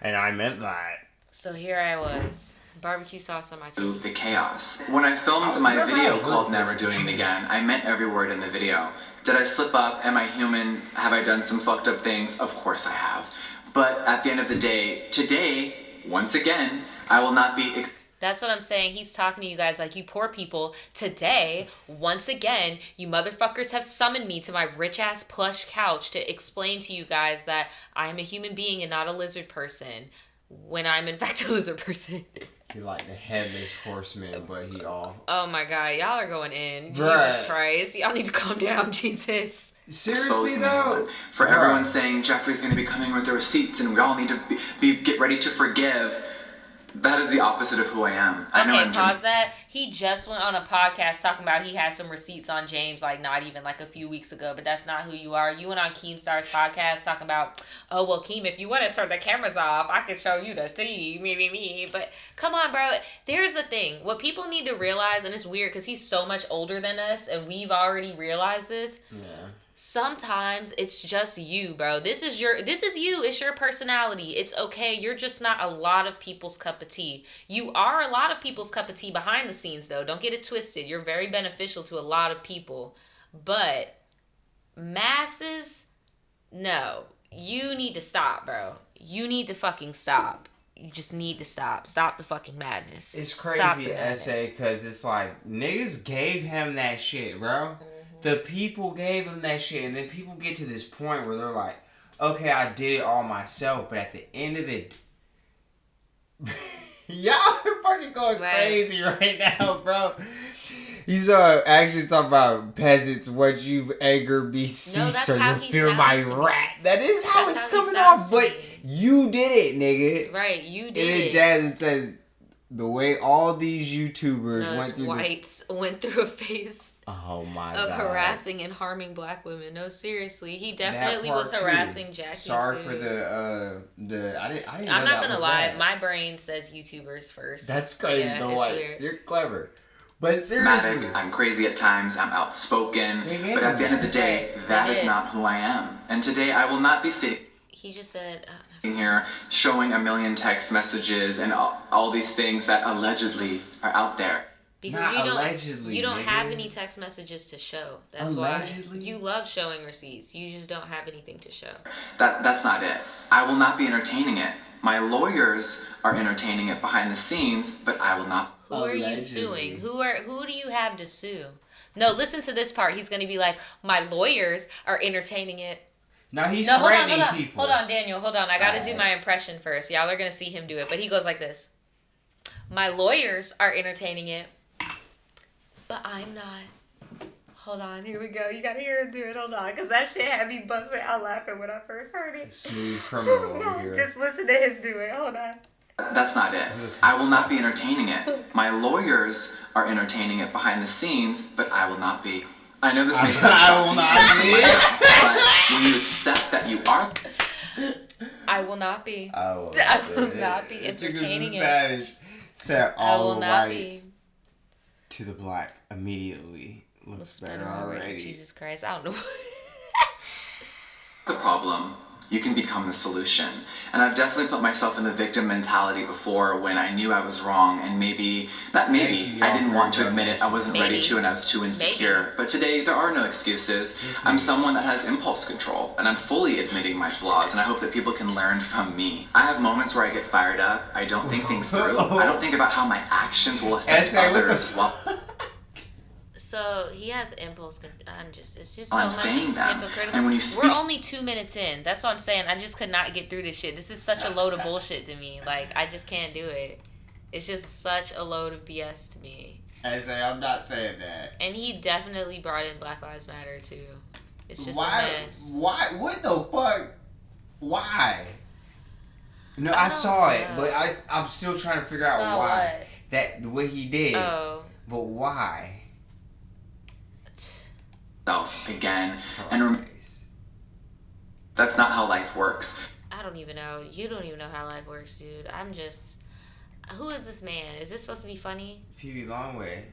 [SPEAKER 2] And I meant that.
[SPEAKER 1] So here I was. Barbecue sauce on my teeth.
[SPEAKER 4] The chaos. When I filmed my video called Never Doing It Again, I meant every word in the video. Did I slip up? Am I human? Have I done some fucked up things? Of course I have. But at the end of the day, today, once again, I will not be...
[SPEAKER 1] That's what I'm saying. He's talking to you guys like, you poor people. Today, once again, you motherfuckers have summoned me to my rich-ass plush couch to explain to you guys that I am a human being and not a lizard person, when I'm in fact a lizard person.
[SPEAKER 2] You're like the headless horseman, but he all...
[SPEAKER 1] Oh my God, y'all are going in.
[SPEAKER 2] Bruh.
[SPEAKER 1] Jesus Christ. Y'all need to calm down, Jesus.
[SPEAKER 2] Seriously though?
[SPEAKER 4] For everyone saying Jeffrey's going to be coming with the receipts and we all need to get ready to forgive, that is the opposite of who I am. I know I'm
[SPEAKER 1] pause that. He just went on a podcast talking about he had some receipts on James, like not even like a few weeks ago, but that's not who you are. You went on Keemstar's podcast talking about, oh, well, Keem, if you want to turn the cameras off, I can show you the tea, me. But come on, bro. There's a thing. What people need to realize, and it's weird because he's so much older than us, and we've already realized this.
[SPEAKER 2] Yeah.
[SPEAKER 1] Sometimes it's just you, bro. This is you. It's your personality. It's okay. You're just not a lot of people's cup of tea. You are a lot of people's cup of tea behind the scenes, though. Don't get it twisted. You're very beneficial to a lot of people. But masses, no. You need to stop, bro. You need to fucking stop. You just need to stop. Stop the fucking madness.
[SPEAKER 2] It's crazy, essay, because it's like, niggas gave him that shit, bro. The people gave him that shit, and then people get to this point where they're like, okay, I did it all myself, but at the end of the... Y'all are fucking going crazy right now, bro. He's actually talking about peasants, what you've angered me cease, so you feel my wrath. That is how it's coming off, but you did it, nigga.
[SPEAKER 1] Right, you did
[SPEAKER 2] it. And then Jazz said, the way all these YouTubers
[SPEAKER 1] went through a phase...
[SPEAKER 2] Oh my
[SPEAKER 1] God.
[SPEAKER 2] Of
[SPEAKER 1] harassing and harming black women. No, seriously. He definitely was harassing Jackie.
[SPEAKER 2] Sorry
[SPEAKER 1] too.
[SPEAKER 2] for the I didn't
[SPEAKER 1] I'm not gonna lie, that. My brain says YouTubers first.
[SPEAKER 2] That's crazy. Yeah, you're clever. But seriously.
[SPEAKER 4] I'm crazy at times, I'm outspoken, but at the end of the day, that is not who I am. And today I will not be sitting
[SPEAKER 1] He just said
[SPEAKER 4] here showing a million text messages and all these things that allegedly are out there.
[SPEAKER 1] Because you don't have any text messages to show. That's why you love showing receipts. You just don't have anything to show.
[SPEAKER 4] That's not it. I will not be entertaining it. My lawyers are entertaining it behind the scenes, but I will not.
[SPEAKER 1] Who are you suing? Who do you have to sue? No, listen to this part. He's going to be like, my lawyers are entertaining it.
[SPEAKER 2] No, he's threatening people.
[SPEAKER 1] Hold on, Daniel. Hold on. I got to do my impression first. Y'all are going to see him do it. But he goes like this. My lawyers are entertaining it. But I'm not. Hold on, here we go. You gotta hear him do it. Hold on, because that shit had me busting out laughing when I first heard it.
[SPEAKER 2] Smooth criminal over here.
[SPEAKER 1] Just listen to him do it. Hold on.
[SPEAKER 4] That's not it. I will not be entertaining it. My lawyers are entertaining it behind the scenes, but I will not be. I know this makes sense.
[SPEAKER 2] I will not be.
[SPEAKER 4] But when you accept that you are...
[SPEAKER 1] I will not be.
[SPEAKER 2] I will
[SPEAKER 1] not be entertaining it.
[SPEAKER 2] Savage said all
[SPEAKER 1] the whites
[SPEAKER 2] to the black immediately looks better already.
[SPEAKER 1] Jesus Christ, I don't know.
[SPEAKER 4] problem, you can become the solution. And I've definitely put myself in the victim mentality before when I knew I was wrong and I didn't want to admit it, I wasn't ready to and I was too insecure. But today, there are no excuses. I'm someone that has impulse control and I'm fully admitting my flaws and I hope that people can learn from me. I have moments where I get fired up, I don't think things through, I don't think about how my actions will affect others.
[SPEAKER 1] So he has impulse. It's just so
[SPEAKER 4] I'm
[SPEAKER 1] much
[SPEAKER 4] saying that.
[SPEAKER 1] hypocritical.
[SPEAKER 4] And when you speak,
[SPEAKER 1] we're only 2 minutes in. That's what I'm saying. I just could not get through this shit. This is such a load of bullshit to me. Like I just can't do it. It's just such a load of BS to me.
[SPEAKER 2] I'm not saying that.
[SPEAKER 1] And he definitely brought in Black Lives Matter too. It's just
[SPEAKER 2] why?
[SPEAKER 1] a mess.
[SPEAKER 2] Why? What the fuck? Why? No, I saw it, but I'm still trying to figure out why.
[SPEAKER 1] What?
[SPEAKER 2] That what he did.
[SPEAKER 1] Oh.
[SPEAKER 2] But why?
[SPEAKER 4] Again, and that's not how life works.
[SPEAKER 1] I don't even know. You don't even know how life works, dude. I'm just. Who is this man? Is this supposed to be funny?
[SPEAKER 2] PB Longway.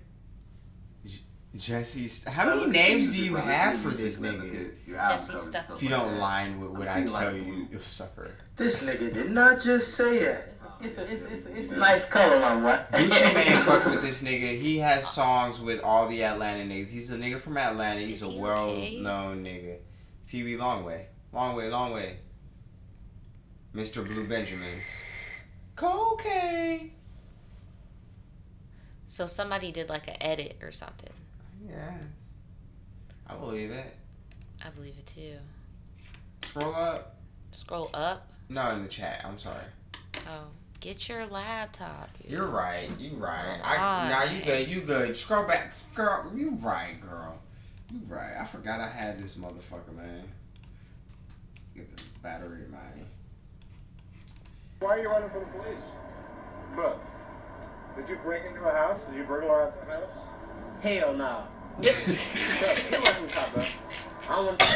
[SPEAKER 2] Jesse. How many names do you have for this nigga?
[SPEAKER 1] Jesse Stuff.
[SPEAKER 2] If you don't line with what I tell you, you'll suffer.
[SPEAKER 8] This nigga did not just say that. It's a nice color on what.
[SPEAKER 2] Gucci Mane fuck with this nigga. He has songs with all the Atlanta niggas. He's a nigga from Atlanta. He's a well-known nigga. PB Longway. Longway. Mr. Blue Benjamins. Cocaine.
[SPEAKER 1] So somebody did like an edit or something.
[SPEAKER 2] Yes. I believe it.
[SPEAKER 1] I believe it too.
[SPEAKER 2] Scroll up.
[SPEAKER 1] Scroll up?
[SPEAKER 2] No, in the chat. I'm sorry.
[SPEAKER 1] Oh. Get your laptop, dude.
[SPEAKER 2] You're right. You right. You good. Scroll back. Girl, you right, girl. You right. I forgot I had this motherfucker, man. Get this battery in my...
[SPEAKER 10] Why are you running from the police? Look, did you break into a house? Did you burglarize a house?
[SPEAKER 8] Hell no. I don't want to.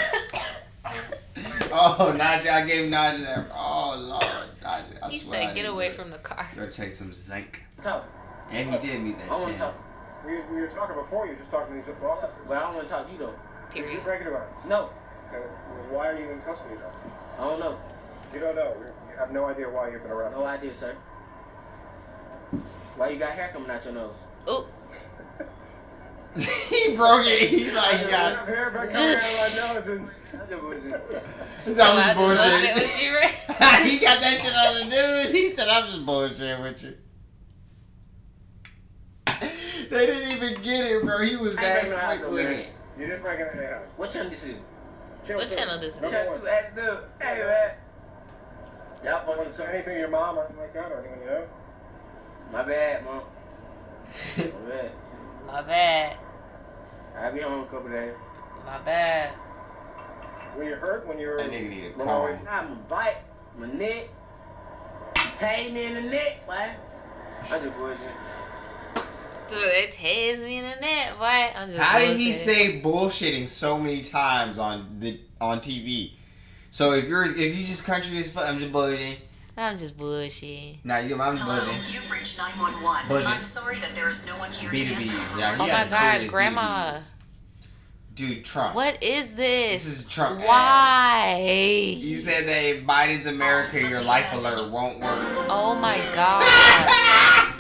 [SPEAKER 2] Oh, Najee, I gave Najee that. Oh, Lord. Najee, I
[SPEAKER 1] he
[SPEAKER 2] swear
[SPEAKER 1] said, get away from the car.
[SPEAKER 2] Gotta take some zinc.
[SPEAKER 8] Talk.
[SPEAKER 2] And he did meet that 10.
[SPEAKER 10] We were talking before, you were just talking to these officers.
[SPEAKER 8] But I don't want to talk to you, though.
[SPEAKER 10] Did you break into a house?
[SPEAKER 8] No.
[SPEAKER 10] Okay, well, why are you in custody, though?
[SPEAKER 8] I don't know.
[SPEAKER 10] You don't know. You have no idea why you've been arrested.
[SPEAKER 8] No idea, sir. Why you got hair coming out your nose?
[SPEAKER 1] Ooh.
[SPEAKER 2] He broke it. He like got
[SPEAKER 10] hair back coming out of my nose and...
[SPEAKER 2] That was bullshit. He got that shit on the news. He said, I'm just bullshitting with you. They didn't even get it, bro. He was that slick with it.
[SPEAKER 10] You didn't break into the house.
[SPEAKER 8] What channel this is?
[SPEAKER 1] What channel this is?
[SPEAKER 8] Hey, man. Y'all
[SPEAKER 10] Want to say anything to your mom or anything like that, or anyone you know?
[SPEAKER 8] My bad, Mom. My bad.
[SPEAKER 1] My bad.
[SPEAKER 8] I'll be home in a couple days.
[SPEAKER 1] My bad.
[SPEAKER 10] Were you hurt when you were...
[SPEAKER 2] That nigga need a comb.
[SPEAKER 8] My bite, my neck, tase me in the neck, boy. I just bullshit.
[SPEAKER 1] Dude, it tased me in the neck, boy. I'm just
[SPEAKER 2] How did he say bullshitting so many times on TV? So if you just country as fuck, I'm just bullshitting.
[SPEAKER 1] I'm just bullshitting.
[SPEAKER 2] Nah, I'm
[SPEAKER 11] Hello,
[SPEAKER 2] bullshitting.
[SPEAKER 11] you've reached 911.
[SPEAKER 2] Bullshit.
[SPEAKER 11] I'm sorry that there is no one here to
[SPEAKER 2] B2Bs.
[SPEAKER 11] answer.
[SPEAKER 2] Yeah,
[SPEAKER 1] Oh my God, Grandma.
[SPEAKER 2] B2Bs. Dude, Trump.
[SPEAKER 1] What is this?
[SPEAKER 2] This is Trump.
[SPEAKER 1] Why?
[SPEAKER 2] You said that in Biden's America, your life alert won't work.
[SPEAKER 1] Oh my God.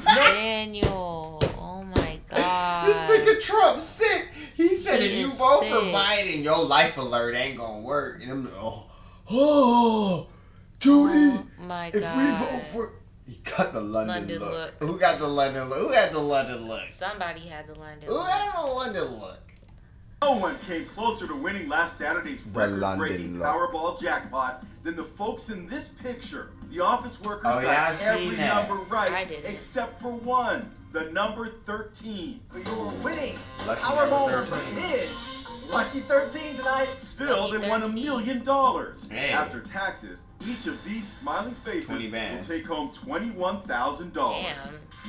[SPEAKER 1] Daniel. Oh my God.
[SPEAKER 2] This nigga Trump sick. He said
[SPEAKER 1] He
[SPEAKER 2] if you
[SPEAKER 1] is
[SPEAKER 2] vote
[SPEAKER 1] sick.
[SPEAKER 2] for Biden, your life alert ain't gonna work. And I'm oh, Judy.
[SPEAKER 1] Oh my
[SPEAKER 2] if
[SPEAKER 1] God.
[SPEAKER 2] we vote for, he got the London look. Who got the London look? Who had the London look?
[SPEAKER 1] Somebody had the London
[SPEAKER 2] Who
[SPEAKER 1] look.
[SPEAKER 2] had the London look?
[SPEAKER 12] No one came closer to winning last Saturday's record-breaking Powerball jackpot than the folks in this picture. The office workers got every number right except for one, the number 13. But you were winning.
[SPEAKER 2] Lucky
[SPEAKER 12] Powerball
[SPEAKER 2] number
[SPEAKER 12] number is Lucky 13 tonight. Still, they won $1 million. After taxes, each of these smiling faces will take home $21,000.
[SPEAKER 1] Damn.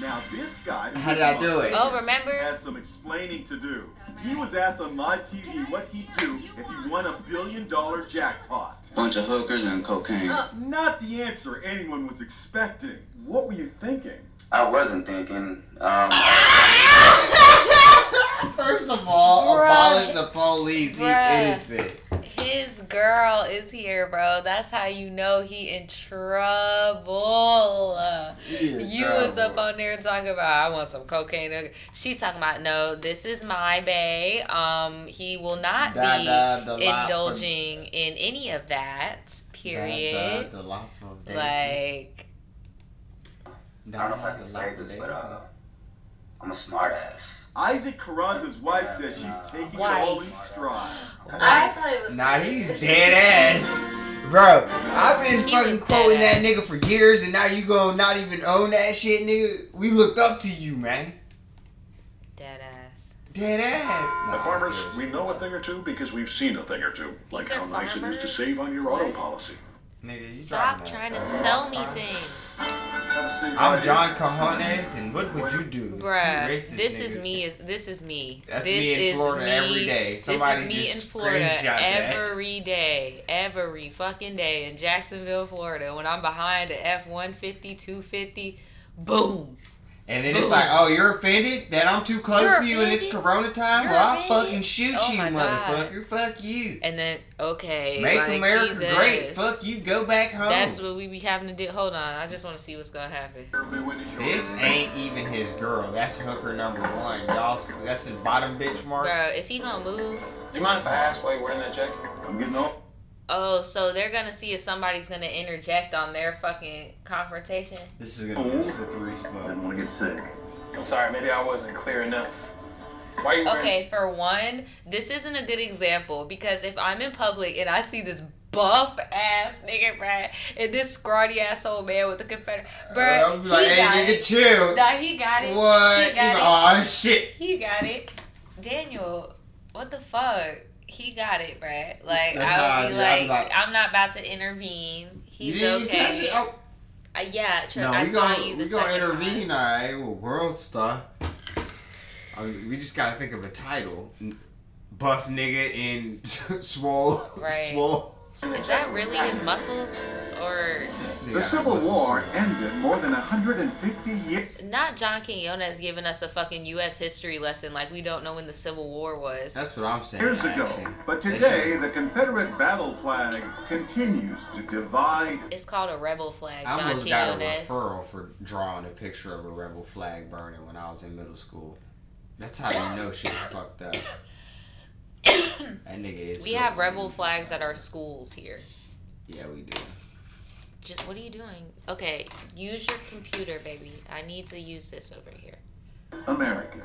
[SPEAKER 12] Now this guy
[SPEAKER 2] How did I do it?
[SPEAKER 1] Oh, remember?
[SPEAKER 12] Has some explaining to do. He was asked on live TV what he'd do if he won $1 billion jackpot.
[SPEAKER 13] Bunch of hookers and cocaine.
[SPEAKER 12] Not the answer anyone was expecting. What were you thinking?
[SPEAKER 13] I wasn't thinking.
[SPEAKER 2] First of all, abolish the police. He's innocent.
[SPEAKER 1] His girl is here, bro. That's how you know he in trouble. You was up on there talking about, I want some cocaine. She's talking about, no, this is my bae. He will not be indulging in any of that. Period. Like,
[SPEAKER 13] I don't know if I can say this, but I'm a smart ass.
[SPEAKER 12] Isaac Carranza's wife says she's taking it all in stride.
[SPEAKER 11] I thought it was.
[SPEAKER 2] Nah, he's dead ass. Bro, I've been fucking quoting that nigga for years, and now you gonna not even own that shit, nigga? We looked up to you, man.
[SPEAKER 1] Dead ass.
[SPEAKER 2] Dead ass.
[SPEAKER 5] The farmers, we know a thing or two because we've seen a thing or two. Like how nice it is to save on your auto policy.
[SPEAKER 2] Nigga, you
[SPEAKER 1] stop trying to sell me things.
[SPEAKER 2] I'm John Cajones, and what would you do?
[SPEAKER 1] Bruh, this is me. This is me.
[SPEAKER 2] That's me in Florida every day. Somebody
[SPEAKER 1] this is me
[SPEAKER 2] just
[SPEAKER 1] in Florida
[SPEAKER 2] every
[SPEAKER 1] day. Every fucking day in Jacksonville, Florida. When I'm behind the F-150, 250, boom.
[SPEAKER 2] And then it's like, oh, you're offended that I'm too close to you and it's Corona time? Well, I'll fucking shoot you, motherfucker. Fuck you.
[SPEAKER 1] And then, okay.
[SPEAKER 2] Make
[SPEAKER 1] like,
[SPEAKER 2] America
[SPEAKER 1] Jesus.
[SPEAKER 2] Great. Fuck you. Go back home.
[SPEAKER 1] That's what we be having to do. Hold on. I just want to see what's going to happen.
[SPEAKER 2] This ain't even his girl. That's hooker number one. Y'all, that's his bottom bitch mark.
[SPEAKER 1] Bro, is he going to move?
[SPEAKER 10] Do you mind if I ask why you're wearing that jacket?
[SPEAKER 12] I'm getting off.
[SPEAKER 1] Oh, so they're going to see if somebody's going to interject on their fucking confrontation?
[SPEAKER 2] This is going to be a slippery slope.
[SPEAKER 12] I don't want to get sick.
[SPEAKER 10] I'm sorry, maybe I wasn't clear enough. Why are you wearing...
[SPEAKER 1] Okay, for one, this isn't a good example because if I'm in public and I see this buff ass nigga, bruh, and this scrawny ass old man with the Confederate, bruh, he
[SPEAKER 2] like,
[SPEAKER 1] got
[SPEAKER 2] hey,
[SPEAKER 1] it.
[SPEAKER 2] nigga, chill.
[SPEAKER 1] Nah, he got it.
[SPEAKER 2] What?
[SPEAKER 1] He got
[SPEAKER 2] Oh, shit.
[SPEAKER 1] He got it. Daniel, what the fuck? He got it, bruh. Like,
[SPEAKER 2] That's
[SPEAKER 1] I would be
[SPEAKER 2] I'm
[SPEAKER 1] like, I'm not about to intervene. He's
[SPEAKER 2] you didn't catch
[SPEAKER 1] okay.
[SPEAKER 2] it? Oh.
[SPEAKER 1] Yeah,
[SPEAKER 2] No,
[SPEAKER 1] I saw you the
[SPEAKER 2] we gonna
[SPEAKER 1] second
[SPEAKER 2] intervene,
[SPEAKER 1] time.
[SPEAKER 2] alright, with world star. I mean, we just gotta think of a title. Buff nigga in swole.
[SPEAKER 1] Right.
[SPEAKER 2] Swole.
[SPEAKER 1] Is that really his muscles? Or...
[SPEAKER 12] The Civil War ended more than 150 years.
[SPEAKER 1] Not John Quinones giving us a fucking U.S. history lesson like we don't know when the Civil War was.
[SPEAKER 2] That's what I'm saying.
[SPEAKER 12] Years ago. But today, the Confederate battle flag continues to divide.
[SPEAKER 1] It's called a rebel flag,
[SPEAKER 2] I
[SPEAKER 1] John
[SPEAKER 2] almost got a
[SPEAKER 1] Quinones.
[SPEAKER 2] referral for drawing a picture of a rebel flag burning when I was in middle school. That's how you know shit's fucked up. That nigga is.
[SPEAKER 1] We have rebel flags at our schools here.
[SPEAKER 2] Yeah, we do.
[SPEAKER 1] Just what are you doing? Okay, use your computer, baby. I need to use this over here.
[SPEAKER 12] Americans.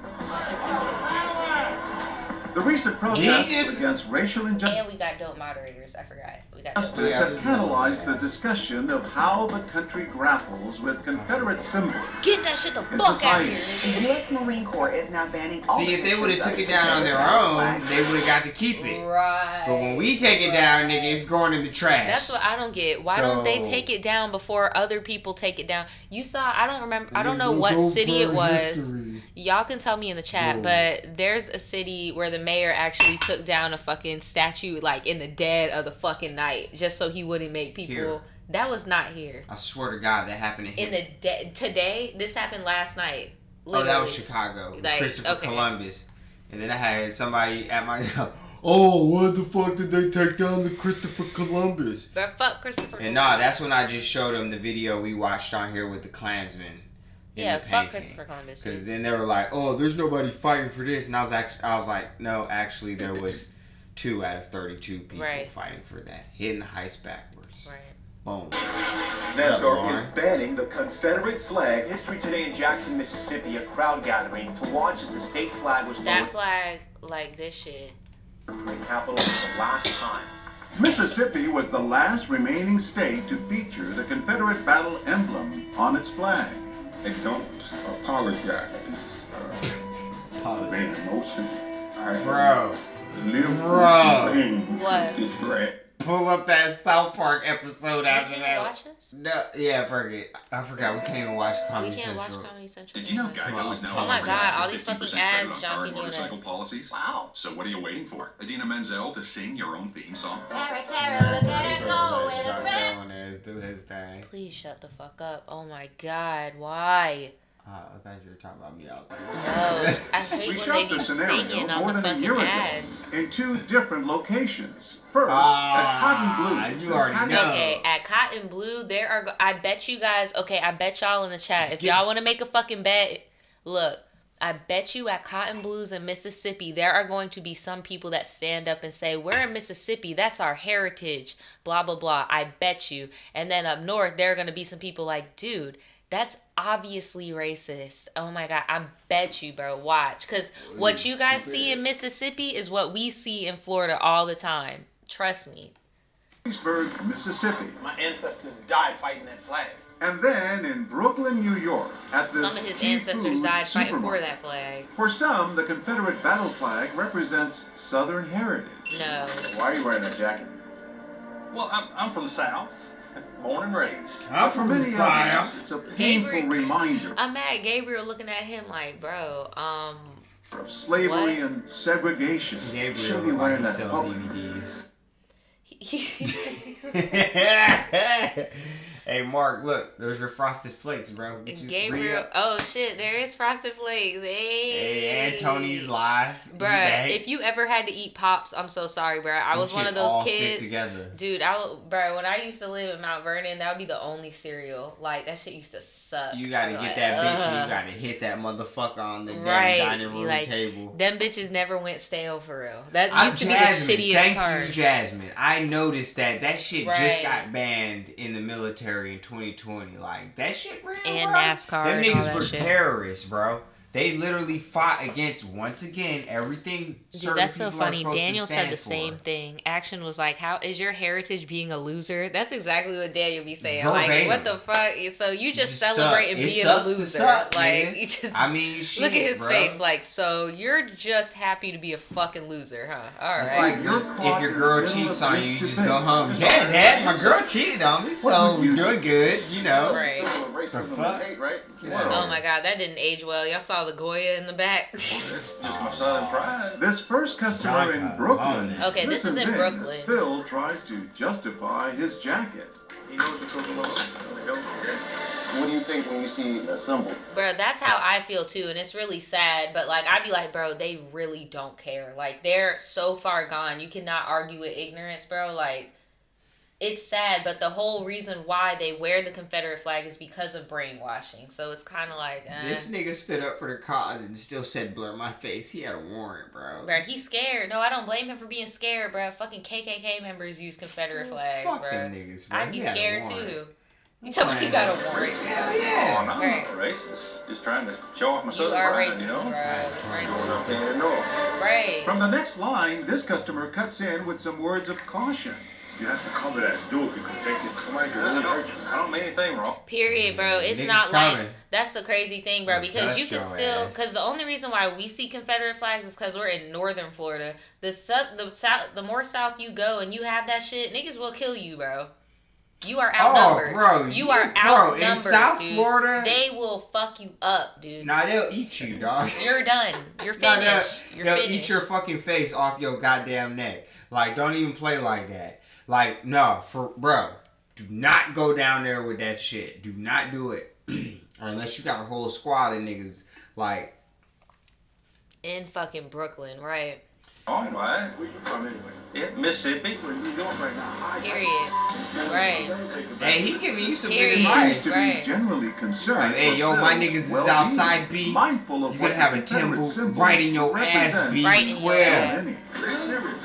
[SPEAKER 12] The recent protests against racial injustice.
[SPEAKER 1] And we got dope moderators. I forgot. We got
[SPEAKER 12] have catalyzed the discussion of how the country grapples with Confederate symbols.
[SPEAKER 1] Get that shit the fuck out of here.
[SPEAKER 14] The U.S. Marine Corps is now banning all.
[SPEAKER 2] See, if they would have took it down on their own, they would have got to keep it.
[SPEAKER 1] Right.
[SPEAKER 2] But when we take it down, nigga, it's going in the trash.
[SPEAKER 1] That's what I don't get. Why don't they take it down before other people take it down? You saw, I don't remember, I don't know what city it was. Y'all can tell me in the chat, but there's a city where the mayor actually took down a fucking statue like in the dead of the fucking night just so he wouldn't make people.
[SPEAKER 2] Here.
[SPEAKER 1] That was not here.
[SPEAKER 2] I swear to God, that happened
[SPEAKER 1] in the today. This happened last night.
[SPEAKER 2] Literally. Oh, that was Chicago.
[SPEAKER 1] Like,
[SPEAKER 2] Christopher Columbus. And then I had somebody at my house. Oh, what the fuck did they take down the Christopher Columbus?
[SPEAKER 1] But fuck Christopher Columbus.
[SPEAKER 2] And nah, that's when I just showed them the video we watched on here with the Klansmen.
[SPEAKER 1] Yeah, fuck Christopher Columbus.
[SPEAKER 2] Because then they were like, oh, there's nobody fighting for this. And I was like, no, actually there was 2 out of 32 people fighting for that. Hitting the heist backwards.
[SPEAKER 1] Right.
[SPEAKER 2] Boom.
[SPEAKER 15] NASCAR is banning the Confederate flag. History today in Jackson, Mississippi, a crowd gathering to watch as the state flag was lowered.
[SPEAKER 1] That flag, like this shit.
[SPEAKER 15] The capital for the last time.
[SPEAKER 12] Mississippi was the last remaining state to feature the Confederate battle emblem on its flag.
[SPEAKER 5] They don't apologize. Man, emotion.
[SPEAKER 2] Bro.
[SPEAKER 1] What?
[SPEAKER 5] This threat.
[SPEAKER 2] Pull up that South Park episode after that.
[SPEAKER 1] Watch this?
[SPEAKER 2] No, yeah, I forgot. We can't even watch Comedy Central.
[SPEAKER 1] We can't watch Comedy Central.
[SPEAKER 16] Did you know Geico is now
[SPEAKER 1] Oh my god, all these fucking ads,
[SPEAKER 16] on
[SPEAKER 1] John
[SPEAKER 16] car and
[SPEAKER 1] Quinones.
[SPEAKER 16] motorcycle policies?
[SPEAKER 15] Wow.
[SPEAKER 16] So what are you waiting for? Adina Menzel to sing your own theme song?
[SPEAKER 11] Tara, Tara, look at her go with a friend.
[SPEAKER 2] Do his thing.
[SPEAKER 1] Please shut the fuck up. Oh my god, why?
[SPEAKER 2] I thought you were talking about me. I was like,
[SPEAKER 1] no, I hate
[SPEAKER 5] We
[SPEAKER 1] when
[SPEAKER 5] shot
[SPEAKER 1] they
[SPEAKER 5] the
[SPEAKER 1] be
[SPEAKER 5] scenario
[SPEAKER 1] singing on
[SPEAKER 5] more
[SPEAKER 1] the
[SPEAKER 5] than a
[SPEAKER 1] fucking
[SPEAKER 5] year ago
[SPEAKER 1] ads.
[SPEAKER 5] in 2 different locations. First, at Cotton Blue.
[SPEAKER 2] You already know.
[SPEAKER 1] Okay, at Cotton Blue, there are. I bet you guys. Okay, I bet y'all in the chat. If y'all want to make a fucking bet, look. I bet you at Cotton Blues in Mississippi, there are going to be some people that stand up and say, we're in Mississippi, that's our heritage, blah, blah, blah. I bet you. And then up north, there are going to be some people like, dude, that's obviously racist. Oh my God, I bet you, bro. Watch. Because what you guys see in Mississippi is what we see in Florida all the time. Trust me.
[SPEAKER 5] Pittsburgh, Mississippi.
[SPEAKER 15] My ancestors died fighting that flag.
[SPEAKER 5] And then in Brooklyn, New York, at this
[SPEAKER 1] Some of his ancestors died fighting for that flag.
[SPEAKER 5] For some, the Confederate battle flag represents Southern heritage.
[SPEAKER 1] No.
[SPEAKER 6] Why are you wearing that jacket?
[SPEAKER 15] Well, I'm from the South.
[SPEAKER 6] Born and raised.
[SPEAKER 5] I'm from the South. It's a painful reminder
[SPEAKER 1] I'm mad at Gabriel looking at him like, bro,
[SPEAKER 5] of slavery and segregation.
[SPEAKER 2] Gabriel
[SPEAKER 5] Should be wearing that
[SPEAKER 2] sell DVDs. Hey Mark, look, there's your Frosted Flakes, bro.
[SPEAKER 1] Gabriel, oh shit, there is Frosted Flakes. Hey,
[SPEAKER 2] and Tony's live.
[SPEAKER 1] Bruh, if you ever had to eat Pops, I'm so sorry, bruh. I was one of those kids. Dude, bruh, when I used to live in Mount Vernon, that would be the only cereal. Like, that shit used to suck.
[SPEAKER 2] You gotta get that bitch and you gotta hit that motherfucker on the damn dining room table.
[SPEAKER 1] Them bitches never went stale for real. That used to be the shittiest part.
[SPEAKER 2] Thank you, Jasmine. I noticed that shit just got banned in the military in 2020. Like, that shit real,
[SPEAKER 1] and
[SPEAKER 2] bro.
[SPEAKER 1] NASCAR
[SPEAKER 2] Them
[SPEAKER 1] and
[SPEAKER 2] niggas
[SPEAKER 1] all that
[SPEAKER 2] were
[SPEAKER 1] shit.
[SPEAKER 2] terrorists, bro. They literally fought against, once again, everything.
[SPEAKER 1] Dude, that's so funny. Daniel said the same thing. Action was like, how is your heritage being a loser? That's exactly what Daniel be saying.
[SPEAKER 2] Verbatim.
[SPEAKER 1] Like, what the fuck? So you just celebrate and being a loser. Like, you just,
[SPEAKER 2] I mean, shit,
[SPEAKER 1] look at his
[SPEAKER 2] bro.
[SPEAKER 1] face. Like, so you're just happy to be a fucking loser, huh? All right.
[SPEAKER 2] It's like, if your girl cheats on you, you just go home. Yeah, Dad, my girl cheated on me, so we're doing good, you know.
[SPEAKER 1] Right.
[SPEAKER 5] Racism and hate, right?
[SPEAKER 1] Oh my God, that didn't age well. Y'all saw the Goya in the back.
[SPEAKER 6] Just my southern pride.
[SPEAKER 5] This first customer in Brooklyn.
[SPEAKER 1] Okay, this is in Brooklyn.
[SPEAKER 5] Phil tries to justify his jacket.
[SPEAKER 6] He knows what's going on. What do you think when you see a symbol?
[SPEAKER 1] Bro, that's how I feel too, and it's really sad, but like, I'd be like, bro, they really don't care. Like, they're so far gone. You cannot argue with ignorance, bro. Like, it's sad, but the whole reason why they wear the Confederate flag is because of brainwashing. So it's kind of like,
[SPEAKER 2] This nigga stood up for the cause and still said blur my face. He had a warrant, bro.
[SPEAKER 1] Bro, he's scared. No, I don't blame him for being scared, bro. Fucking KKK members use Confederate flags,
[SPEAKER 2] fuck
[SPEAKER 1] bro.
[SPEAKER 2] them niggas, bro.
[SPEAKER 1] I'd be
[SPEAKER 2] He had a
[SPEAKER 1] scared
[SPEAKER 2] warrant.
[SPEAKER 1] too. You tell me he got a warrant.
[SPEAKER 2] Hell yeah.
[SPEAKER 6] Oh, no, I'm not racist. Just trying to show off my southern pride, you know?
[SPEAKER 1] Bro. It's racist.
[SPEAKER 6] Going up
[SPEAKER 1] Right.
[SPEAKER 5] From the next line, this customer cuts in with some words of caution.
[SPEAKER 10] You have to cover that door because somebody can really hurt you.
[SPEAKER 6] I don't mean anything wrong.
[SPEAKER 1] Period, bro. It's
[SPEAKER 2] Niggas
[SPEAKER 1] not
[SPEAKER 2] coming.
[SPEAKER 1] like, that's the crazy thing, bro, because you can
[SPEAKER 2] Dust your
[SPEAKER 1] still,
[SPEAKER 2] ass.
[SPEAKER 1] because the only reason why we see Confederate flags is because we're in northern Florida. The more south you go and you have that shit, niggas will kill you, bro. You are outnumbered.
[SPEAKER 2] bro,
[SPEAKER 1] you are outnumbered,
[SPEAKER 2] in South
[SPEAKER 1] dude.
[SPEAKER 2] Florida,
[SPEAKER 1] They will fuck you up, dude.
[SPEAKER 2] Nah, they'll eat you, dog.
[SPEAKER 1] You're done. You're finished.
[SPEAKER 2] They'll eat your fucking face off your goddamn neck. Like, don't even play like that. Like, no, bro, do not go down there with that shit. Do not do it. Or unless you got a whole squad of niggas, like.
[SPEAKER 1] In fucking Brooklyn, right?
[SPEAKER 6] All right.
[SPEAKER 10] Where you from anyway?
[SPEAKER 6] Yeah, Mississippi.
[SPEAKER 10] We're in New York right now.
[SPEAKER 1] Period. Right.
[SPEAKER 2] Hey, he giving you some
[SPEAKER 1] Period.
[SPEAKER 2] good advice.
[SPEAKER 5] To be generally concerned.
[SPEAKER 2] Like, hey, yo, my niggas is outside, B.
[SPEAKER 5] Mindful of
[SPEAKER 2] You gonna have a temple right in your ass, B.
[SPEAKER 1] Right in your
[SPEAKER 2] Square.
[SPEAKER 6] Very serious.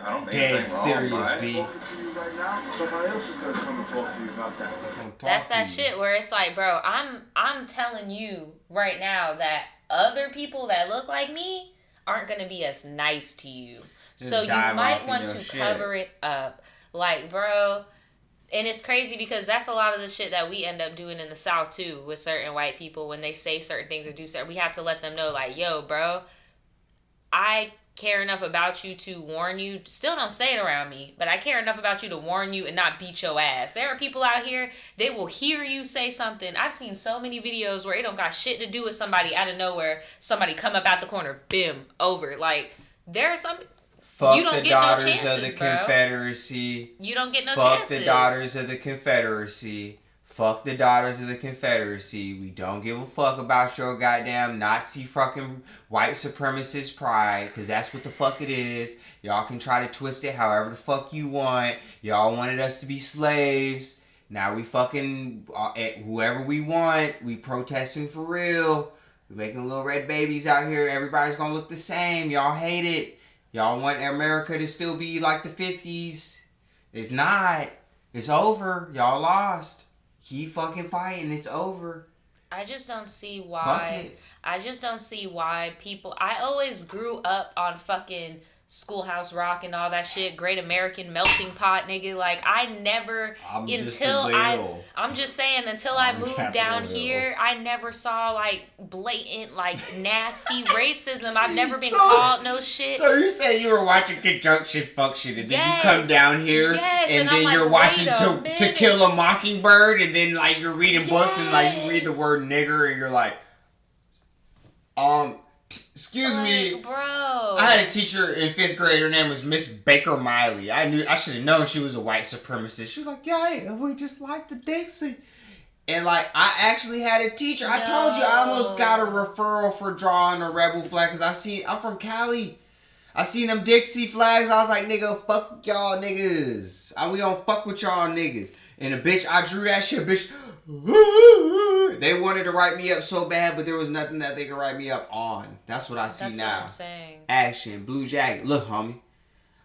[SPEAKER 6] I don't mean
[SPEAKER 2] Dead
[SPEAKER 6] anything wrong,
[SPEAKER 2] serious,
[SPEAKER 6] right?
[SPEAKER 2] B.
[SPEAKER 10] Right now, somebody else is going to come and talk to you about that.
[SPEAKER 1] That's that shit where it's like, bro, I'm telling you right now that other people that look like me aren't gonna be as nice to you.
[SPEAKER 2] Just
[SPEAKER 1] So you
[SPEAKER 2] dive
[SPEAKER 1] might
[SPEAKER 2] off
[SPEAKER 1] want
[SPEAKER 2] in
[SPEAKER 1] to
[SPEAKER 2] your shit.
[SPEAKER 1] cover it up. Like, bro, and it's crazy because that's a lot of the shit that we end up doing in the South too with certain white people when they say certain things or do certain. We have to let them know, like, yo, bro, I care enough about you to warn you. Still don't say it around me, but I care enough about you to warn you and not beat your ass. There are people out here, they will hear you say something. I've seen so many videos where it don't got shit to do with somebody out of nowhere. Somebody come up out the corner, bim, over. Like, there are some...
[SPEAKER 2] Fuck
[SPEAKER 1] you don't
[SPEAKER 2] the
[SPEAKER 1] get
[SPEAKER 2] daughters
[SPEAKER 1] no chances,
[SPEAKER 2] of the
[SPEAKER 1] bro.
[SPEAKER 2] Confederacy.
[SPEAKER 1] You don't get no
[SPEAKER 2] Fuck
[SPEAKER 1] chances.
[SPEAKER 2] the daughters of the Confederacy. Fuck the Daughters of the Confederacy. We don't give a fuck about your goddamn Nazi fucking white supremacist pride, because that's what the fuck it is. Y'all can try to twist it however the fuck you want. Y'all wanted us to be slaves. Now we fucking, whoever we want, we protesting for real. We making little red babies out here. Everybody's gonna look the same. Y'all hate it. Y'all want America to still be like the 50s. It's not. It's over. Y'all lost. Keep fucking fighting. It's over.
[SPEAKER 1] I just don't see why. I just don't see why people. I always grew up on fucking Schoolhouse Rock and all that shit. Great American Melting Pot, nigga. Like I never I'm just saying until I moved down here, I never saw like blatant like nasty racism. I've never been called no shit.
[SPEAKER 2] So you're saying you were watching Conjunction Function and then you come down here and then you're watching To Kill a Mockingbird and then like you're reading books and like you read the word nigger and you're like, excuse me,
[SPEAKER 1] bro.
[SPEAKER 2] I had a teacher in 5th grade. Her name was Miss Baker Miley. I should have known she was a white supremacist. She was like, yeah, we just like the Dixie. And like, I actually had a teacher. I told you I almost got a referral for drawing a rebel flag because I'm from Cali. I seen them Dixie flags. I was like, nigga, fuck y'all niggas. We don't fuck with y'all niggas. And I drew that shit, bitch. They wanted to write me up so bad, but there was nothing that they could write me up on. That's what I see now.
[SPEAKER 1] That's what I'm saying.
[SPEAKER 2] Action, blue jacket. Look, homie.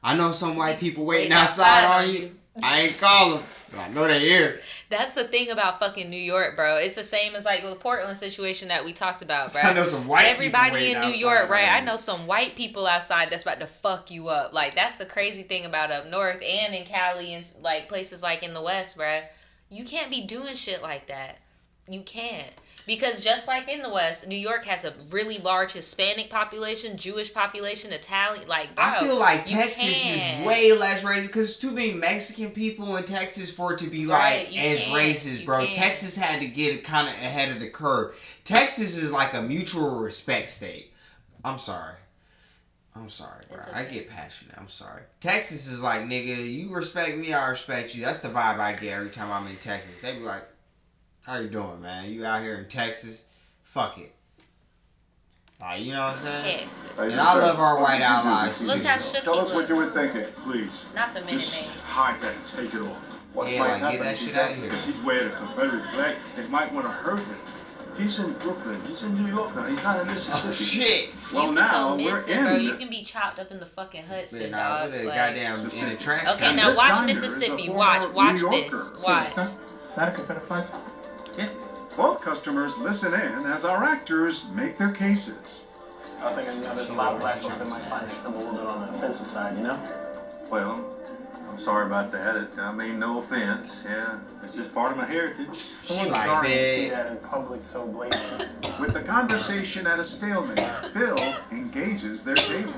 [SPEAKER 2] I know some white people waiting outside on you. I ain't call them. I know they here.
[SPEAKER 1] That's the thing about fucking New York, bro. It's the same as like the Portland situation that we talked about, bro.
[SPEAKER 2] I know some white
[SPEAKER 1] Everybody
[SPEAKER 2] people
[SPEAKER 1] in New York, right? I know some white people outside that's about to fuck you up. Like that's the crazy thing about up north and in Cali and like places like in the West, bro. You can't be doing shit like that. You can't. Because just like in the West, New York has a really large Hispanic population, Jewish population, Italian, like, bro.
[SPEAKER 2] I feel like Texas is way less racist because there's too many Mexican people in Texas for it to be like racist, bro. Texas had to get kind of ahead of the curve. Texas is like a mutual respect state. I'm sorry, bro. Okay. I get passionate. I'm sorry. Texas is like, nigga, you respect me, I respect you. That's the vibe I get every time I'm in Texas. They be like, how you doing, man? You out here in Texas? Fuck it. Like, you know what I'm saying? And I love our white allies, too.
[SPEAKER 1] Look how shook
[SPEAKER 5] Tell us
[SPEAKER 1] he
[SPEAKER 5] what you were thinking, please.
[SPEAKER 1] Not the minute
[SPEAKER 5] Just
[SPEAKER 1] man.
[SPEAKER 5] hide that and take it off. What might happen
[SPEAKER 2] get that shit out of here.
[SPEAKER 5] if he's wearing a Confederate flag, they might want to hurt him. He's in Brooklyn. He's in New York now. He's not in Mississippi.
[SPEAKER 2] Oh, shit.
[SPEAKER 5] Well, now we're in.
[SPEAKER 1] Bro. You can be chopped up in the fucking Hudson, dog.
[SPEAKER 2] Like, goddamn in a trash.
[SPEAKER 1] Okay, now watch Mississippi. Watch this. Watch.
[SPEAKER 10] Is that a Confederate flag? Yeah.
[SPEAKER 5] Both customers listen in as our actors make their cases.
[SPEAKER 10] I was thinking, there's a lot of black folks that might find it some a little bit on the offensive side,
[SPEAKER 17] Well, I'm sorry about that. I mean, no offense. Yeah, it's just part of my heritage.
[SPEAKER 10] Someone like to see that in public so blatantly.
[SPEAKER 5] With the conversation at a stalemate, Phil engages their table.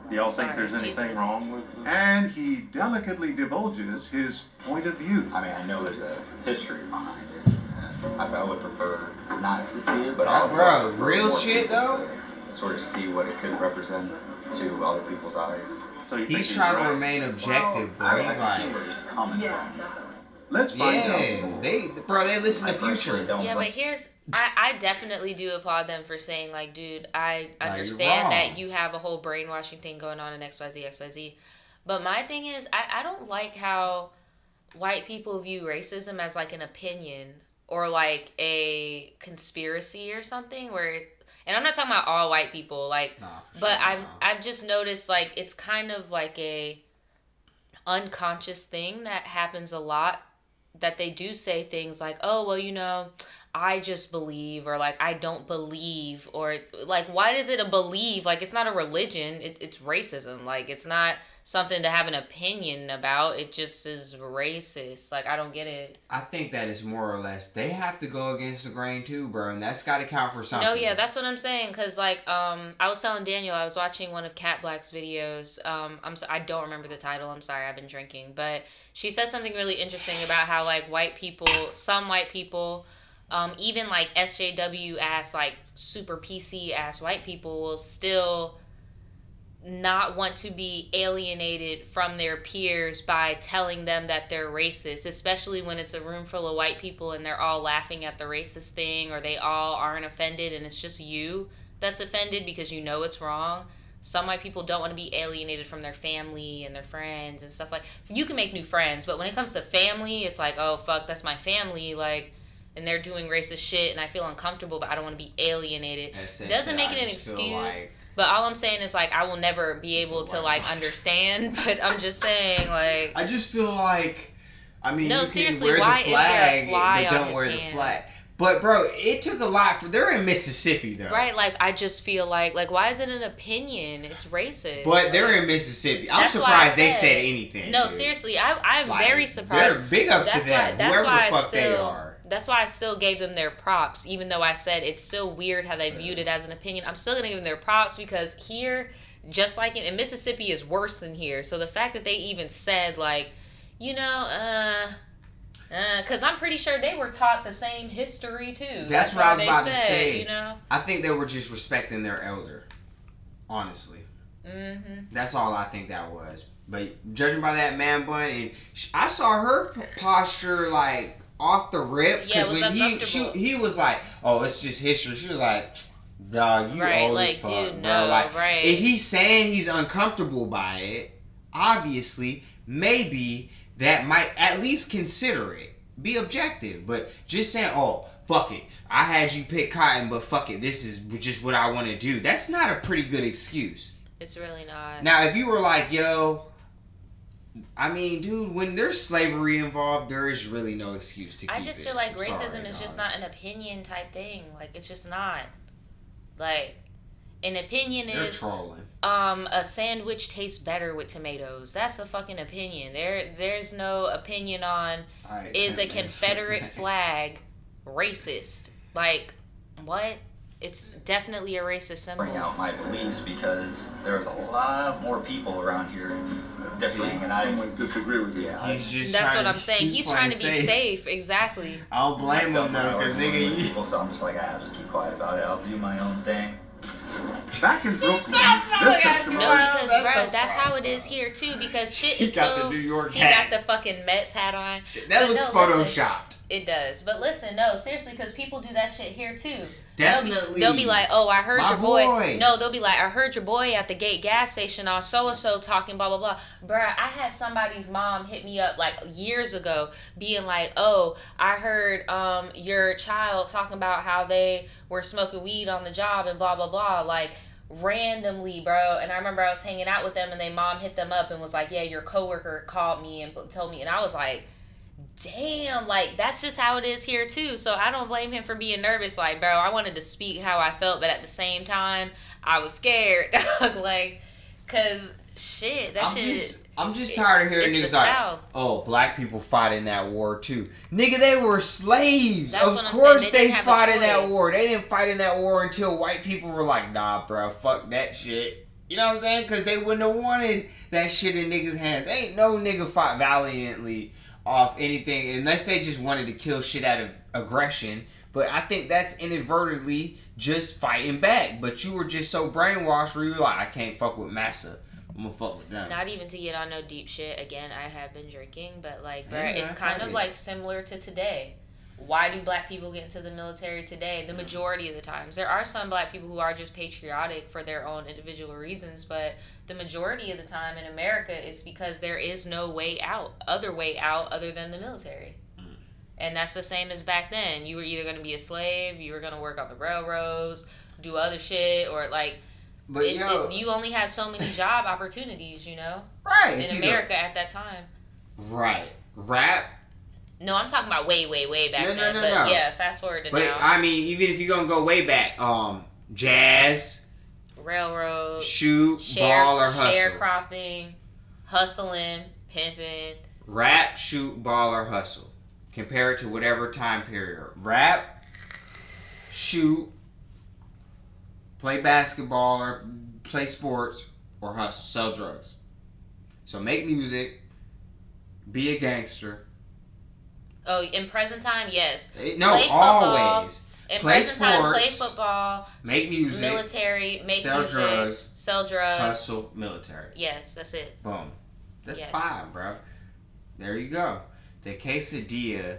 [SPEAKER 17] Do y'all think there's anything wrong with it?
[SPEAKER 5] And he delicately divulges his point of view.
[SPEAKER 13] I mean, I know there's a history behind it. I would prefer not to see it, but also
[SPEAKER 2] bro, real shit though.
[SPEAKER 13] Sort of see what it could represent to other people's eyes.
[SPEAKER 17] So
[SPEAKER 2] he's trying to remain objective, but he's like,
[SPEAKER 5] let's find
[SPEAKER 2] out. They listen to Future.
[SPEAKER 1] Yeah, but I definitely do applaud them for saying like, dude, I understand that you have a whole brainwashing thing going on in XYZ. But my thing is, I don't like how white people view racism as like an opinion or like a conspiracy or something and I'm not talking about all white people, like, but I've just noticed like it's kind of like a unconscious thing that happens a lot, that they do say things like, oh, well, I just believe, or like, I don't believe, or like, why is it a believe? Like, it's not a religion. It's racism. Like, it's not something to have an opinion about. It just is racist. Like, I don't get it.
[SPEAKER 2] I think that is more or less, they have to go against the grain too, bro, and that's got to count for something.
[SPEAKER 1] No, yeah, that's what I'm saying, because like, I was telling Daniel, I was watching one of Kat Black's videos. I don't remember the title, I'm sorry, I've been drinking, but she said something really interesting about how like some white people, even like SJW ass, like super PC ass white people will still not want to be alienated from their peers by telling them that they're racist, especially when it's a room full of white people and they're all laughing at the racist thing, or they all aren't offended and it's just you that's offended because you know it's wrong. Some white people don't want to be alienated from their family and their friends and stuff like. You can make new friends, but when it comes to family, it's like, oh fuck, that's my family, like, and they're doing racist shit and I feel uncomfortable, but I don't want to be alienated. It doesn't make it an excuse. But all I'm saying is, like, I will never be able to, like, understand. But I'm just saying, like...
[SPEAKER 2] I just feel like... I mean,
[SPEAKER 1] no,
[SPEAKER 2] you
[SPEAKER 1] seriously,
[SPEAKER 2] can wear
[SPEAKER 1] why
[SPEAKER 2] the flag,
[SPEAKER 1] is there a fly
[SPEAKER 2] but don't
[SPEAKER 1] on
[SPEAKER 2] wear
[SPEAKER 1] his
[SPEAKER 2] the
[SPEAKER 1] hand?
[SPEAKER 2] flag. But, bro, it took a lot for... They're in Mississippi, though.
[SPEAKER 1] Right, like, I just feel like, why is it an opinion? It's racist.
[SPEAKER 2] But they're in Mississippi. I'm surprised they said anything.
[SPEAKER 1] No,
[SPEAKER 2] dude.
[SPEAKER 1] seriously, I'm
[SPEAKER 2] Like,
[SPEAKER 1] very surprised.
[SPEAKER 2] They're big ups to them, whoever the fuck they are.
[SPEAKER 1] That's why I still gave them their props, even though I said it's still weird how they viewed it as an opinion. I'm still going to give them their props because here... Just like in Mississippi is worse than here. So the fact that they even said, like, you know, because I'm pretty sure they were taught the same history too.
[SPEAKER 2] That's what I was about to say.
[SPEAKER 1] You know?
[SPEAKER 2] I think they were just respecting their elder. Honestly.
[SPEAKER 1] Mm-hmm.
[SPEAKER 2] That's all I think that was. But judging by that man bun, and I saw her posture, like, off the rip.
[SPEAKER 1] Yeah, it was
[SPEAKER 2] when he was like, oh, it's just history. She was like... Dog, you
[SPEAKER 1] right,
[SPEAKER 2] old
[SPEAKER 1] like,
[SPEAKER 2] as fuck,
[SPEAKER 1] dude,
[SPEAKER 2] bro.
[SPEAKER 1] no,
[SPEAKER 2] Like,
[SPEAKER 1] right.
[SPEAKER 2] if he's saying he's uncomfortable by it, obviously, maybe that might at least consider it. Be objective. But just saying, oh, fuck it. I had you pick cotton, but fuck it. This is just what I want to do. That's not a pretty good excuse.
[SPEAKER 1] It's really not.
[SPEAKER 2] Now, if you were like, yo... I mean, dude, when there's slavery involved, there is really no excuse to keep it.
[SPEAKER 1] I just feel like racism is just not an opinion type thing. Like, it's just not. Like, an opinion
[SPEAKER 2] They're
[SPEAKER 1] is
[SPEAKER 2] trolling.
[SPEAKER 1] A sandwich tastes better with tomatoes. That's a fucking opinion. There's no opinion on is a Confederate flag racist. Like, what? It's definitely a racist symbol.
[SPEAKER 13] Bring out my beliefs because there's a lot more people around here differing, and I would disagree with you.
[SPEAKER 1] That's what I'm saying. He's trying to be safe. Exactly.
[SPEAKER 2] I don't blame him though, because nigga,
[SPEAKER 13] people, so I'm just like, I'll just keep quiet about it. I'll do my own thing.
[SPEAKER 12] Back in Brooklyn,
[SPEAKER 1] No, because bro, that's how it is here too. Because shit is
[SPEAKER 2] He got
[SPEAKER 1] so.
[SPEAKER 2] the New York
[SPEAKER 1] he
[SPEAKER 2] hat.
[SPEAKER 1] got the fucking Mets hat on.
[SPEAKER 2] That
[SPEAKER 1] But
[SPEAKER 2] looks
[SPEAKER 1] no, listen,
[SPEAKER 2] photoshopped.
[SPEAKER 1] it does, but listen, no, seriously, because people do that shit here too.
[SPEAKER 2] Definitely.
[SPEAKER 1] They'll be like, oh, I heard
[SPEAKER 2] My
[SPEAKER 1] your boy.
[SPEAKER 2] boy.
[SPEAKER 1] No, they'll be like, I heard your boy at the gate gas station on so and so talking blah blah blah. Bruh, I had somebody's mom hit me up like years ago, being like, oh, I heard your child talking about how they were smoking weed on the job and blah blah blah, like randomly, bro. And I remember I was hanging out with them, and their mom hit them up and was like, yeah, your coworker called me and told me, and I was like, damn, like that's just how it is here too. So I don't blame him for being nervous. Like, bro, I wanted to speak how I felt, but at the same time I was scared. Like, cause shit,
[SPEAKER 2] I'm just tired of hearing niggas like, oh, black people fought in that war too. Nigga, they were slaves.
[SPEAKER 1] That's
[SPEAKER 2] of
[SPEAKER 1] what I'm
[SPEAKER 2] course
[SPEAKER 1] saying. They
[SPEAKER 2] they
[SPEAKER 1] didn't have
[SPEAKER 2] fought
[SPEAKER 1] a
[SPEAKER 2] in that
[SPEAKER 1] choice.
[SPEAKER 2] war. They didn't fight in that war until white people were like, nah, bro, fuck that shit. You know what I'm saying? Because they wouldn't have wanted that shit in niggas' hands. Ain't no nigga fought valiantly off anything unless they just wanted to kill shit out of aggression. But I think that's inadvertently just fighting back. But you were just so brainwashed where you were like, I can't fuck with massa. I'm gonna fuck with them.
[SPEAKER 1] Not even to get on no deep shit. Again, I have been drinking, but like, bro,
[SPEAKER 2] Yeah,
[SPEAKER 1] it's kind of like similar to today. Why do black people get into the military today? The majority of the times. There are some black people who are just patriotic for their own individual reasons, but the majority of the time in America is because there is no way out other than the military. And that's the same as back then. You were either going to be a slave, you were going to work on the railroads, do other shit, or like,
[SPEAKER 2] but
[SPEAKER 1] you only had so many job opportunities, you know?
[SPEAKER 2] Right.
[SPEAKER 1] In America at that time.
[SPEAKER 2] Right. Rap.
[SPEAKER 1] No, I'm talking about way back then. But yeah, fast forward to
[SPEAKER 2] but
[SPEAKER 1] now.
[SPEAKER 2] I mean, even if you're gonna go way back, jazz,
[SPEAKER 1] railroad,
[SPEAKER 2] shoot, ball, or hustle.
[SPEAKER 1] Sharecropping, hustling, pimping.
[SPEAKER 2] Rap, shoot, ball, or hustle. Compare it to whatever time period. Rap, shoot, play basketball or play sports, or hustle, sell drugs. So make music, be a gangster.
[SPEAKER 1] Oh, in present time, yes.
[SPEAKER 2] No,
[SPEAKER 1] play football,
[SPEAKER 2] always.
[SPEAKER 1] In
[SPEAKER 2] play
[SPEAKER 1] present time,
[SPEAKER 2] sports,
[SPEAKER 1] play football,
[SPEAKER 2] make music,
[SPEAKER 1] military, make
[SPEAKER 2] sell
[SPEAKER 1] music,
[SPEAKER 2] drugs,
[SPEAKER 1] sell drugs,
[SPEAKER 2] hustle, military.
[SPEAKER 1] Yes, that's it.
[SPEAKER 2] Boom. That's
[SPEAKER 1] Yes.
[SPEAKER 2] 5, bro. There you go. The quesadilla.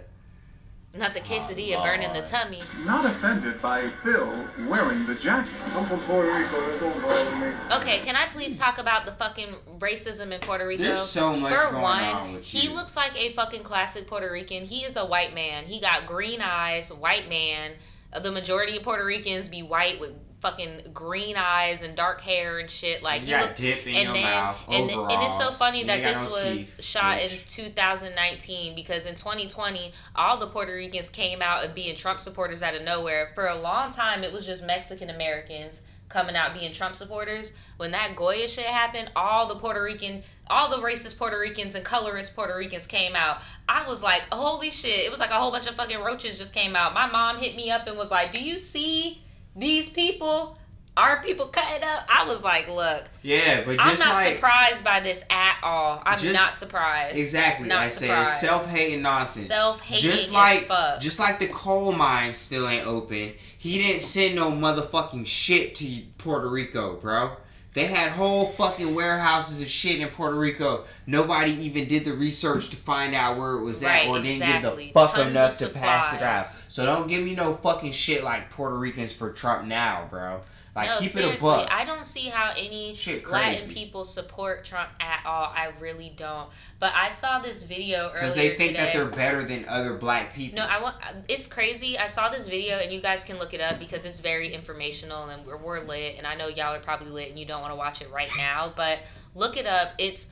[SPEAKER 1] Not the quesadilla burning the tummy.
[SPEAKER 5] Not offended by Phil wearing the jacket. I'm from Puerto Rico. Don't bother me.
[SPEAKER 1] Okay, can I please talk about the fucking racism in Puerto Rico?
[SPEAKER 2] There's so much
[SPEAKER 1] For
[SPEAKER 2] going
[SPEAKER 1] one,
[SPEAKER 2] on with
[SPEAKER 1] he
[SPEAKER 2] you.
[SPEAKER 1] looks like a fucking classic Puerto Rican. He is a white man. He got green eyes, white man. The majority of Puerto Ricans be white with fucking green eyes and dark hair and shit. Like
[SPEAKER 2] You
[SPEAKER 1] he
[SPEAKER 2] got
[SPEAKER 1] looks,
[SPEAKER 2] dip in
[SPEAKER 1] and
[SPEAKER 2] your
[SPEAKER 1] then,
[SPEAKER 2] mouth,
[SPEAKER 1] and it's so funny
[SPEAKER 2] overalls.
[SPEAKER 1] that
[SPEAKER 2] You ain't
[SPEAKER 1] this
[SPEAKER 2] got no
[SPEAKER 1] was
[SPEAKER 2] teeth,
[SPEAKER 1] shot
[SPEAKER 2] bitch.
[SPEAKER 1] in 2019 because in 2020 all the Puerto Ricans came out and being Trump supporters out of nowhere. For a long time it was just Mexican Americans coming out being Trump supporters. When that Goya shit happened, all the racist Puerto Ricans and colorist Puerto Ricans came out. I was like, holy shit. It was like a whole bunch of fucking roaches just came out. My mom hit me up and was like, do you see these people? Our people cutting up? I was like, look.
[SPEAKER 2] Yeah, but just
[SPEAKER 1] I'm not
[SPEAKER 2] like,
[SPEAKER 1] surprised by this at all. I'm not surprised.
[SPEAKER 2] Exactly.
[SPEAKER 1] Not
[SPEAKER 2] I say it's self-hating nonsense.
[SPEAKER 1] Self-hating
[SPEAKER 2] just like,
[SPEAKER 1] as fuck.
[SPEAKER 2] Just like the coal mine still ain't open. He didn't send no motherfucking shit to Puerto Rico, bro. They had whole fucking warehouses of shit in Puerto Rico. Nobody even did the research to find out where it was at or didn't give the fuck enough to pass it out. So don't give me no fucking shit like Puerto Ricans for Trump now, bro. Like,
[SPEAKER 1] no,
[SPEAKER 2] keep
[SPEAKER 1] seriously,
[SPEAKER 2] it a buck.
[SPEAKER 1] I don't see how any Latin people support Trump at all. I really don't. But I saw this video earlier
[SPEAKER 2] Because they think
[SPEAKER 1] today.
[SPEAKER 2] that they're better than other black people.
[SPEAKER 1] No, it's crazy. I saw this video, and you guys can look it up because it's very informational, and we're lit, and I know y'all are probably lit, and you don't want to watch it right now, but look it up. It's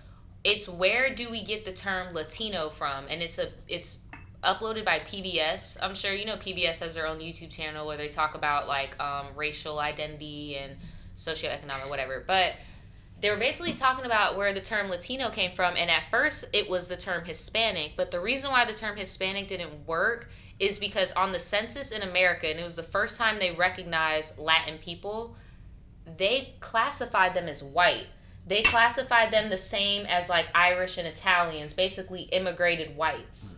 [SPEAKER 1] where do we get the term Latino from, and it's uploaded by PBS. I'm sure you know PBS has their own YouTube channel where they talk about like racial identity and socioeconomic whatever. But they were basically talking about where the term Latino came from, and at first it was the term Hispanic. But the reason why the term Hispanic didn't work is because on the census in America, and it was the first time they recognized Latin people, they classified them as white. They classified them the same as like Irish and Italians, basically immigrated whites.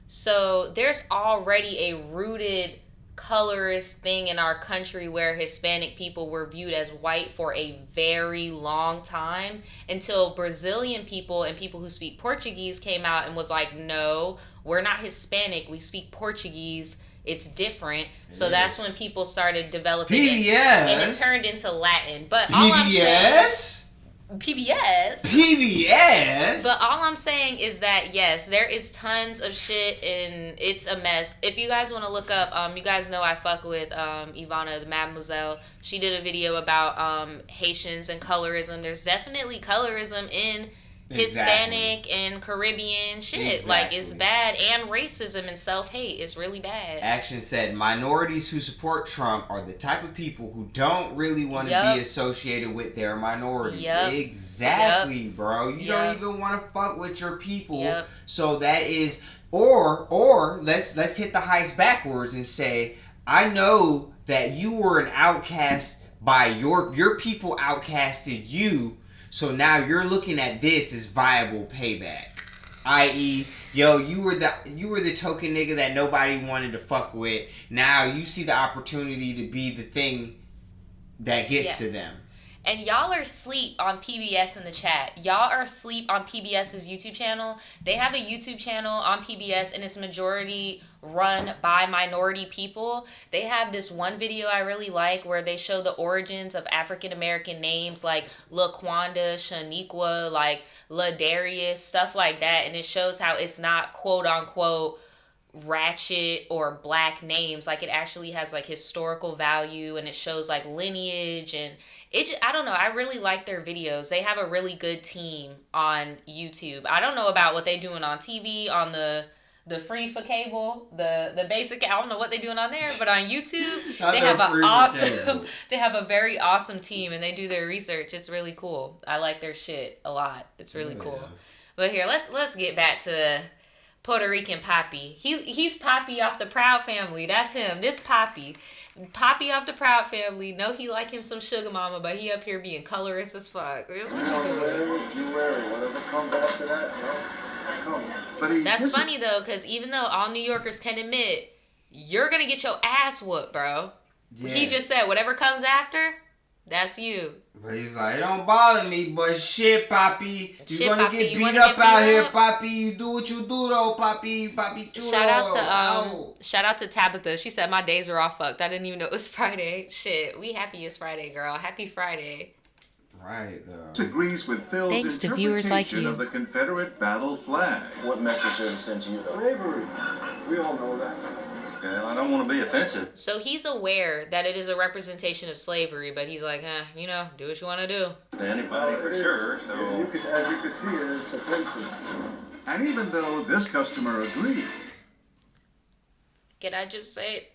[SPEAKER 1] So there's already a rooted colorist thing in our country where Hispanic people were viewed as white for a very long time until Brazilian people and people who speak Portuguese came out and was like, no, we're not Hispanic, we speak Portuguese, it's different. So that's when people started developing
[SPEAKER 2] PBS.
[SPEAKER 1] and it turned into Latin. But all I'm saying, PBS. But all I'm saying is that yes, there is tons of shit and it's a mess. If you guys want to look up, you guys know I fuck with Ivana the Mademoiselle. She did a video about Haitians and colorism. There's definitely colorism in Hispanic and Caribbean shit. Like it's bad, and racism and self-hate is really bad.
[SPEAKER 2] Action said minorities who support Trump are the type of people who don't really want to be associated with their minorities. Exactly, bro. You don't even want to fuck with your people. So that is or let's hit the heist backwards and say, I know that you were an outcast by your people outcasted you. So now you're looking at this as viable payback, i.e., yo, you were the token nigga that nobody wanted to fuck with. Now you see the opportunity to be the thing that gets to them.
[SPEAKER 1] And y'all are asleep on PBS in the chat. Y'all are asleep on PBS's YouTube channel. They have a YouTube channel on PBS and it's majority run by minority people. They have this one video I really like where they show the origins of African American names like LaQuanda, Shaniqua, like LaDarius, stuff like that. And it shows how it's not quote unquote ratchet or black names. Like it actually has like historical value and it shows like lineage and I don't know. I really like their videos. They have a really good team on YouTube. I don't know about what they doing on TV, on the free for cable, the basic. I don't know what they doing on there, but on YouTube they have an awesome. They have a very awesome team and they do their research. It's really cool. I like their shit a lot. It's really cool. But here, let's get back to Puerto Rican Poppy. He's Poppy off the Proud Family. That's him. This Poppy. Poppy off the Proud Family. Know he like him some sugar mama, but he up here being colorist as fuck. That's what you doing. That's funny though, because even though all New Yorkers can admit you're gonna get your ass whooped, bro.
[SPEAKER 2] Yeah.
[SPEAKER 1] He just said, whatever comes after, that's you.
[SPEAKER 2] But he's like, it don't bother me, but shit, Papi. You're gonna
[SPEAKER 1] Papi,
[SPEAKER 2] get
[SPEAKER 1] you
[SPEAKER 2] beat
[SPEAKER 1] wanna
[SPEAKER 2] up
[SPEAKER 1] get
[SPEAKER 2] out
[SPEAKER 1] beat
[SPEAKER 2] here,
[SPEAKER 1] up?
[SPEAKER 2] Papi. You do what you do, though, Papi. Papi, chulo.
[SPEAKER 1] Shout out to Tabitha. She said, my days are all fucked. I didn't even know it was Friday. Shit, we happy it's Friday, girl. Happy Friday.
[SPEAKER 2] Right, though.
[SPEAKER 12] Disagrees with Phil's
[SPEAKER 1] Thanks to viewers like
[SPEAKER 12] interpretation
[SPEAKER 1] you.
[SPEAKER 12] of the Confederate battle flag.
[SPEAKER 13] What message does it send to you, though?
[SPEAKER 10] Slavery. We all know that.
[SPEAKER 17] Okay, I don't want to be offensive.
[SPEAKER 1] So he's aware that it is a representation of slavery, but he's like, do what you want to do.
[SPEAKER 17] To anybody for sure, so...
[SPEAKER 10] As you can see, it's offensive.
[SPEAKER 12] And even though this customer agreed,
[SPEAKER 1] Can I just say,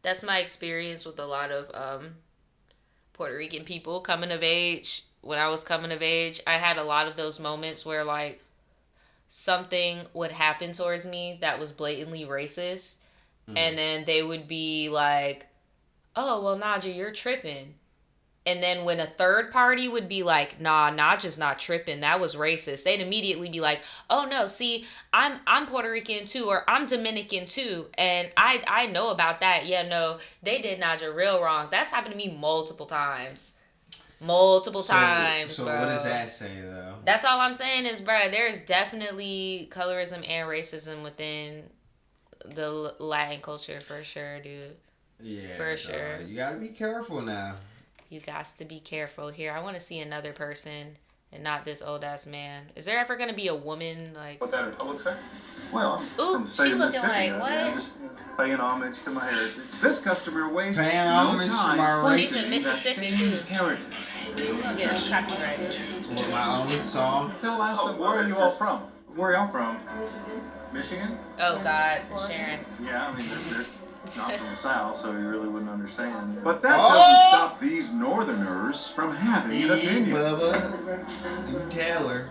[SPEAKER 1] that's my experience with a lot of Puerto Rican people coming of age. When I was coming of age, I had a lot of those moments where like something would happen towards me that was blatantly racist, and then they would be like, oh, well, Naja, you're tripping. And then when a third party would be like, nah, Naja's not tripping, that was racist, they'd immediately be like, oh no, see, I'm Puerto Rican too, or I'm Dominican too, and I know about that. Yeah, no, they did Naja real wrong. That's happened to me multiple times. Times,
[SPEAKER 2] so
[SPEAKER 1] bro.
[SPEAKER 2] what does that say, though?
[SPEAKER 1] That's all I'm saying is, bro, there's definitely colorism and racism within the Latin culture, for sure, dude.
[SPEAKER 2] Yeah.
[SPEAKER 1] For sure.
[SPEAKER 2] You gotta be careful now.
[SPEAKER 1] You got to be careful here. I want to see another person and not this old ass man. Is there ever gonna be a woman like?
[SPEAKER 17] What that in public say? Well,
[SPEAKER 1] Ooh,
[SPEAKER 17] from the state
[SPEAKER 1] she
[SPEAKER 17] of
[SPEAKER 1] looking
[SPEAKER 17] Mississippi,
[SPEAKER 1] like what?
[SPEAKER 17] I'm just paying homage to my heritage.
[SPEAKER 12] this customer wastes
[SPEAKER 2] Paying
[SPEAKER 12] no
[SPEAKER 2] homage to
[SPEAKER 12] time.
[SPEAKER 2] my
[SPEAKER 1] Well, he's in
[SPEAKER 2] races.
[SPEAKER 1] Mississippi too. We're gonna get copyrighted.
[SPEAKER 2] With my own song.
[SPEAKER 12] Phil asked them, where are you all from?
[SPEAKER 17] Where y'all from? Michigan?
[SPEAKER 1] Oh God, Sharon.
[SPEAKER 17] Yeah, I mean, they're not from the South, so you really wouldn't understand.
[SPEAKER 12] But that doesn't stop these northerners from having an
[SPEAKER 2] Hey,
[SPEAKER 12] opinion.
[SPEAKER 2] Bubba. You tell her.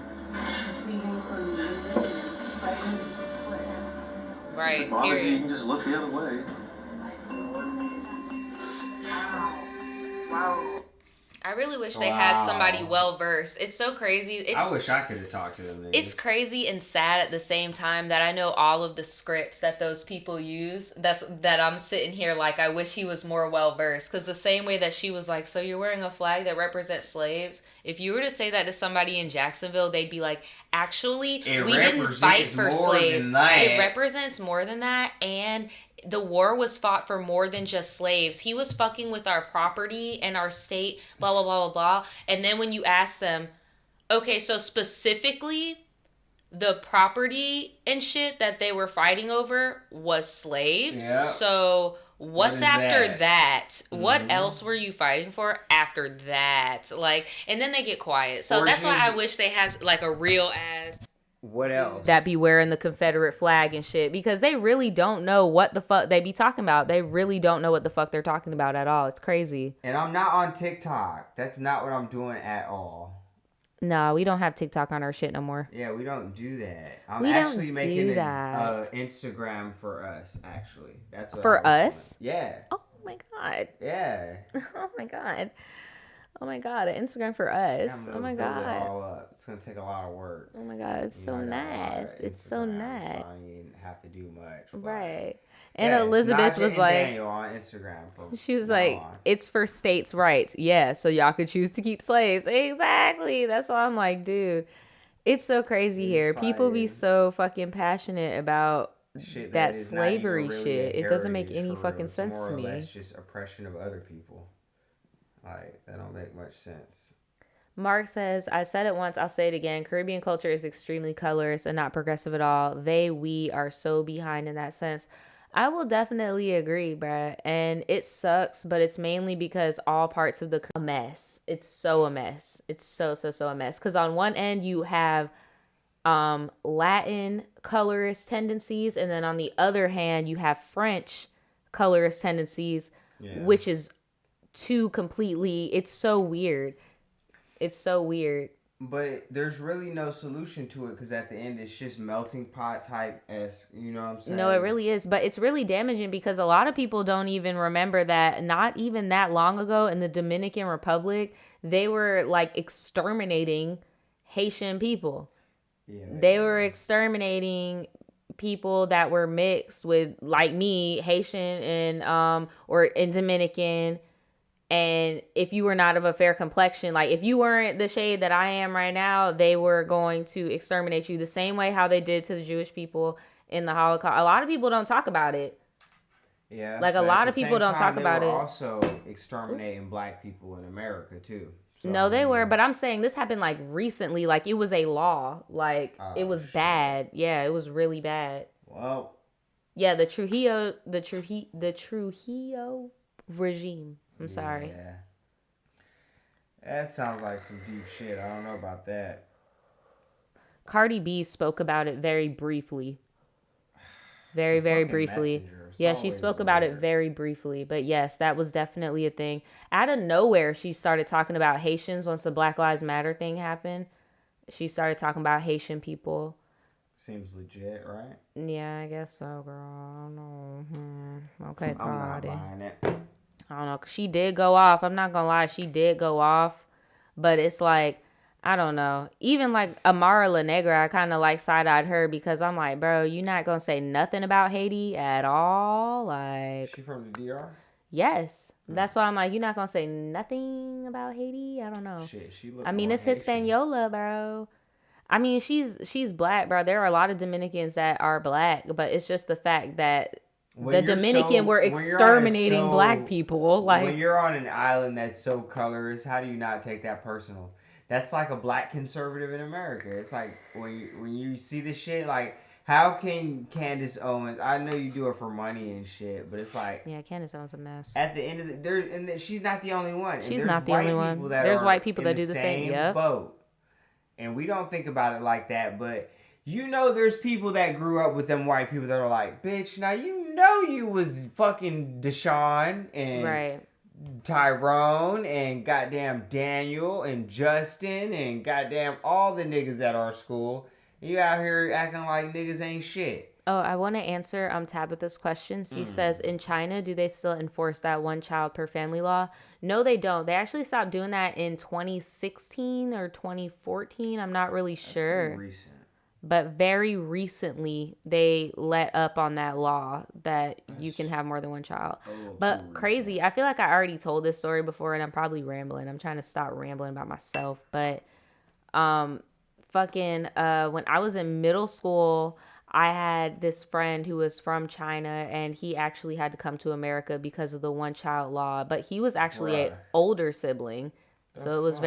[SPEAKER 1] Right.
[SPEAKER 17] Well, you
[SPEAKER 1] Period.
[SPEAKER 17] can just look the other way.
[SPEAKER 1] I really wish they had somebody well versed. It's so crazy.
[SPEAKER 2] I wish I could have talked to them. Niggas.
[SPEAKER 1] It's crazy and sad at the same time that I know all of the scripts that those people use. That I'm sitting here like I wish he was more well versed. Because the same way that she was like, so you're wearing a flag that represents slaves. If you were to say that to somebody in Jacksonville, they'd be like, actually, we didn't fight for slaves. It represents more than that, and the war was fought for more than just slaves. He was fucking with our property and our state, blah, blah, blah, blah, blah. And then when you ask them, okay, so specifically, the property and shit that they were fighting over was slaves.
[SPEAKER 2] Yeah.
[SPEAKER 1] So what's after that? What
[SPEAKER 2] Mm-hmm.
[SPEAKER 1] else were you fighting for after that? Like, and then they get quiet. So
[SPEAKER 2] Or
[SPEAKER 1] that's why I
[SPEAKER 2] just-
[SPEAKER 1] wish they had like a real ass
[SPEAKER 2] What else?
[SPEAKER 1] that be wearing the Confederate flag and shit, because they really don't know what the fuck they be talking about. They really don't know what the fuck they're talking about at all. It's crazy.
[SPEAKER 2] And I'm not on TikTok. That's not what I'm doing at all.
[SPEAKER 1] No, we don't have TikTok on our shit no more.
[SPEAKER 2] Yeah, we don't do that. I'm
[SPEAKER 1] We don't
[SPEAKER 2] actually
[SPEAKER 1] do
[SPEAKER 2] making an
[SPEAKER 1] that.
[SPEAKER 2] Instagram for us, actually. That's what
[SPEAKER 1] For
[SPEAKER 2] I was
[SPEAKER 1] us?
[SPEAKER 2] doing. Yeah.
[SPEAKER 1] Oh my God.
[SPEAKER 2] Yeah.
[SPEAKER 1] Oh my God. Oh my God. An Instagram for us.
[SPEAKER 2] I'm
[SPEAKER 1] Oh
[SPEAKER 2] gonna
[SPEAKER 1] my
[SPEAKER 2] build it
[SPEAKER 1] God.
[SPEAKER 2] all up. It's gonna take a lot of work.
[SPEAKER 1] Oh my God. It's
[SPEAKER 2] I'm
[SPEAKER 1] so
[SPEAKER 2] not gonna lie,
[SPEAKER 1] nice. It's so
[SPEAKER 2] Instagram,
[SPEAKER 1] nice.
[SPEAKER 2] So I didn't have to do much. but-
[SPEAKER 1] Right. And
[SPEAKER 2] Yeah, it's
[SPEAKER 1] Elizabeth
[SPEAKER 2] Naja
[SPEAKER 1] was
[SPEAKER 2] and
[SPEAKER 1] like,
[SPEAKER 2] Daniel on Instagram. From
[SPEAKER 1] she was
[SPEAKER 2] now
[SPEAKER 1] like,
[SPEAKER 2] on.
[SPEAKER 1] it's for states' rights. Yeah, so y'all could choose to keep slaves. Exactly. That's why I'm like, dude, it's so crazy here. People be so fucking passionate about
[SPEAKER 2] Shit
[SPEAKER 1] that
[SPEAKER 2] is not even
[SPEAKER 1] slavery
[SPEAKER 2] really
[SPEAKER 1] shit.
[SPEAKER 2] a
[SPEAKER 1] It doesn't make
[SPEAKER 2] heritage
[SPEAKER 1] any
[SPEAKER 2] for real.
[SPEAKER 1] fucking
[SPEAKER 2] It's
[SPEAKER 1] sense
[SPEAKER 2] more
[SPEAKER 1] to
[SPEAKER 2] or
[SPEAKER 1] me.
[SPEAKER 2] less just oppression of other people. Like, that don't make much sense.
[SPEAKER 1] Mark says, I said it once, I'll say it again. Caribbean culture is extremely colorist and not progressive at all. We are so behind in that sense. I will definitely agree, bruh. And it sucks, but it's mainly because all parts of the a mess. It's so a mess. It's so a mess. Because on one end, you have Latin colorist tendencies, and then on the other hand, you have French colorist tendencies, which is two completely, it's so weird. It's so weird.
[SPEAKER 2] But there's really no solution to it because at the end it's just melting pot type-esque, you know what I'm saying?
[SPEAKER 1] No, it really is. But it's really damaging because a lot of people don't even remember that not even that long ago in the Dominican Republic, they were like exterminating Haitian people.
[SPEAKER 2] Yeah,
[SPEAKER 1] they were exterminating people that were mixed with, like me, Haitian and or Dominican. And if you were not of a fair complexion, like if you weren't the shade that I am right now, they were going to exterminate you the same way how they did to the Jewish people in the Holocaust. A lot of people don't talk about it.
[SPEAKER 2] Yeah.
[SPEAKER 1] Like a lot of people don't talk about it.
[SPEAKER 2] They were also exterminating black people in America too. So,
[SPEAKER 1] no, they were, but I'm saying this happened like recently. Like it was a law. Like it was bad. Yeah, it was really bad.
[SPEAKER 2] Well.
[SPEAKER 1] Yeah, the Trujillo regime. I'm sorry.
[SPEAKER 2] Yeah. That sounds like some deep shit. I don't know about that.
[SPEAKER 1] Cardi B spoke about it very briefly. Very briefly. Yeah, she spoke about it very briefly. But yes, that was definitely a thing. Out of nowhere, she started talking about Haitians once the Black Lives Matter thing happened. She started talking about Haitian people.
[SPEAKER 2] Seems legit, right?
[SPEAKER 1] Yeah, I guess so, girl. I don't know. Okay, Cardi.
[SPEAKER 2] I'm not buying it.
[SPEAKER 1] I don't know. She did go off. I'm not gonna lie. She did go off. But it's like, I don't know. Even like Amara La Negra, I kind of like side-eyed her because I'm like, bro, you not gonna say nothing about Haiti at all? Like,
[SPEAKER 2] she from the DR?
[SPEAKER 1] Yes. That's why I'm like, you're not gonna say nothing about Haiti? I don't know.
[SPEAKER 2] Shit, she look.
[SPEAKER 1] I mean, it's Hispaniola, bro. I mean, she's black, bro. There are a lot of Dominicans that are black, but it's just the fact that the Dominican were exterminating black people. Like,
[SPEAKER 2] when you're on an island that's so colorist, how do you not take that personal? That's like a black conservative in America. It's like when you see this shit, like, how can Candace Owens? I know you do it for money and shit, but it's like,
[SPEAKER 1] yeah, Candace Owens a mess.
[SPEAKER 2] At the end of the, she's not the only one.
[SPEAKER 1] She's not the only one. There's white people that do the same
[SPEAKER 2] boat, and we don't think about it like that, but. You know there's people that grew up with them white people that are like, bitch, now you know you was fucking Deshaun and Tyrone and goddamn Daniel and Justin and goddamn all the niggas at our school. You out here acting like niggas ain't shit.
[SPEAKER 1] Oh, I want to answer Tabitha's question. She says, in China, do they still enforce that one child per family law? No, they don't. They actually stopped doing that in 2016 or 2014. I'm not really sure.
[SPEAKER 2] That's recent.
[SPEAKER 1] But very recently, they let up on that law that you can have more than one child. But crazy. I feel like I already told this story before, and I'm probably rambling. I'm trying to stop rambling about myself. But when I was in middle school, I had this friend who was from China, and he actually had to come to America because of the one-child law. But he was actually an older sibling. So it was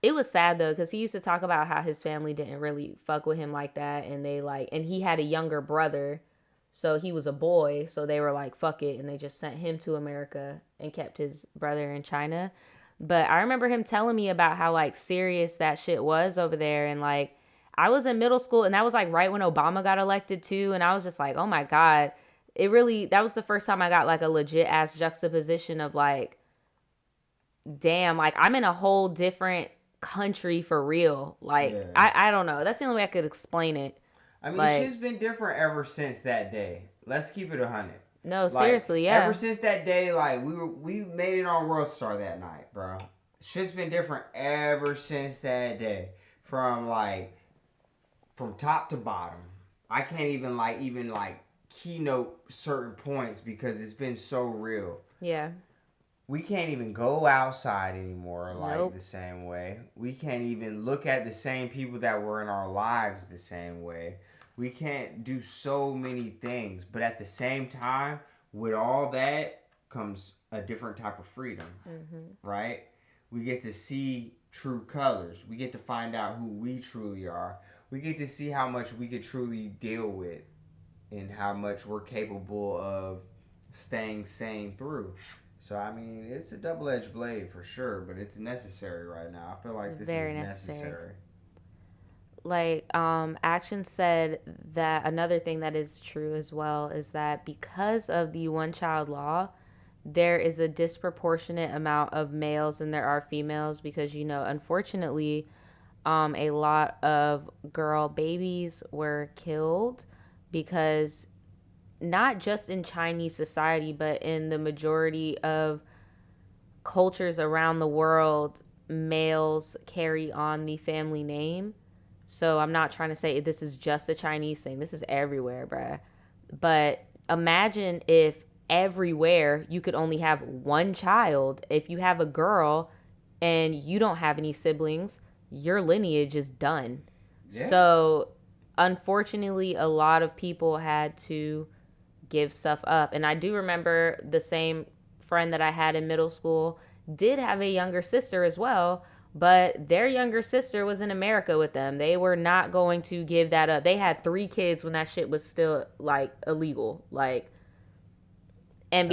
[SPEAKER 1] It was sad though, because he used to talk about how his family didn't really fuck with him like that, and and he had a younger brother, so he was a boy, so they were like, fuck it, and they just sent him to America and kept his brother in China. But I remember him telling me about how like serious that shit was over there, and like I was in middle school, and that was like right when Obama got elected too, and I was just like, oh my God, that was the first time I got like a legit ass juxtaposition of like, damn, like I'm in a whole different country for real. Like, yeah. I don't know. That's the only way I could explain it.
[SPEAKER 2] I mean, shit's been different ever since that day. Let's keep it 100.
[SPEAKER 1] No, seriously, yeah.
[SPEAKER 2] Ever since that day, like, we made it on World Star that night, bro. Shit's been different ever since that day. From top to bottom. I can't even keynote certain points because it's been so real.
[SPEAKER 1] Yeah.
[SPEAKER 2] We can't even go outside anymore the same way. We can't even look at the same people that were in our lives the same way. We can't do so many things. But at the same time, with all that comes a different type of freedom, right? We get to see true colors. We get to find out who we truly are. We get to see how much we could truly deal with and how much we're capable of staying sane through. So, I mean, it's a double-edged blade for sure, but it's necessary right now. I feel like this is necessary.
[SPEAKER 1] Like, Action said that another thing that is true as well is that because of the one-child law, there is a disproportionate amount of males than there are females because, unfortunately, a lot of girl babies were killed because not just in Chinese society, but in the majority of cultures around the world, males carry on the family name. So I'm not trying to say this is just a Chinese thing. This is everywhere, bruh. But imagine if everywhere you could only have one child. If you have a girl and you don't have any siblings, your lineage is done. Yeah. So unfortunately, a lot of people had to give stuff up. And I do remember the same friend that I had in middle school did have a younger sister as well, but their younger sister was in America with them. They were not going to give that up. They had 3 kids when that shit was still like illegal. Like, and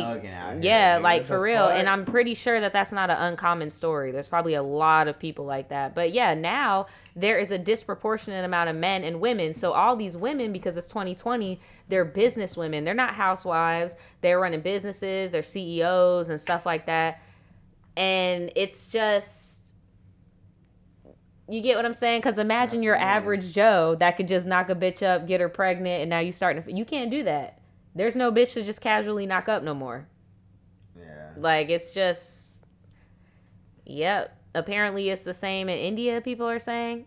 [SPEAKER 1] yeah, like for real. And I'm pretty sure that that's not an uncommon story. There's probably a lot of people like that. But yeah, now there is a disproportionate amount of men and women. So all these women, because it's 2020, they're business women. They're not housewives. They're running businesses. They're CEOs and stuff like that. And it's just, you get what I'm saying? Because imagine your average Joe that could just knock a bitch up, get her pregnant, and now you you can't do that. There's no bitch to just casually knock up no more. Yeah. Like, it's just, yep. Apparently it's the same in India, people are saying.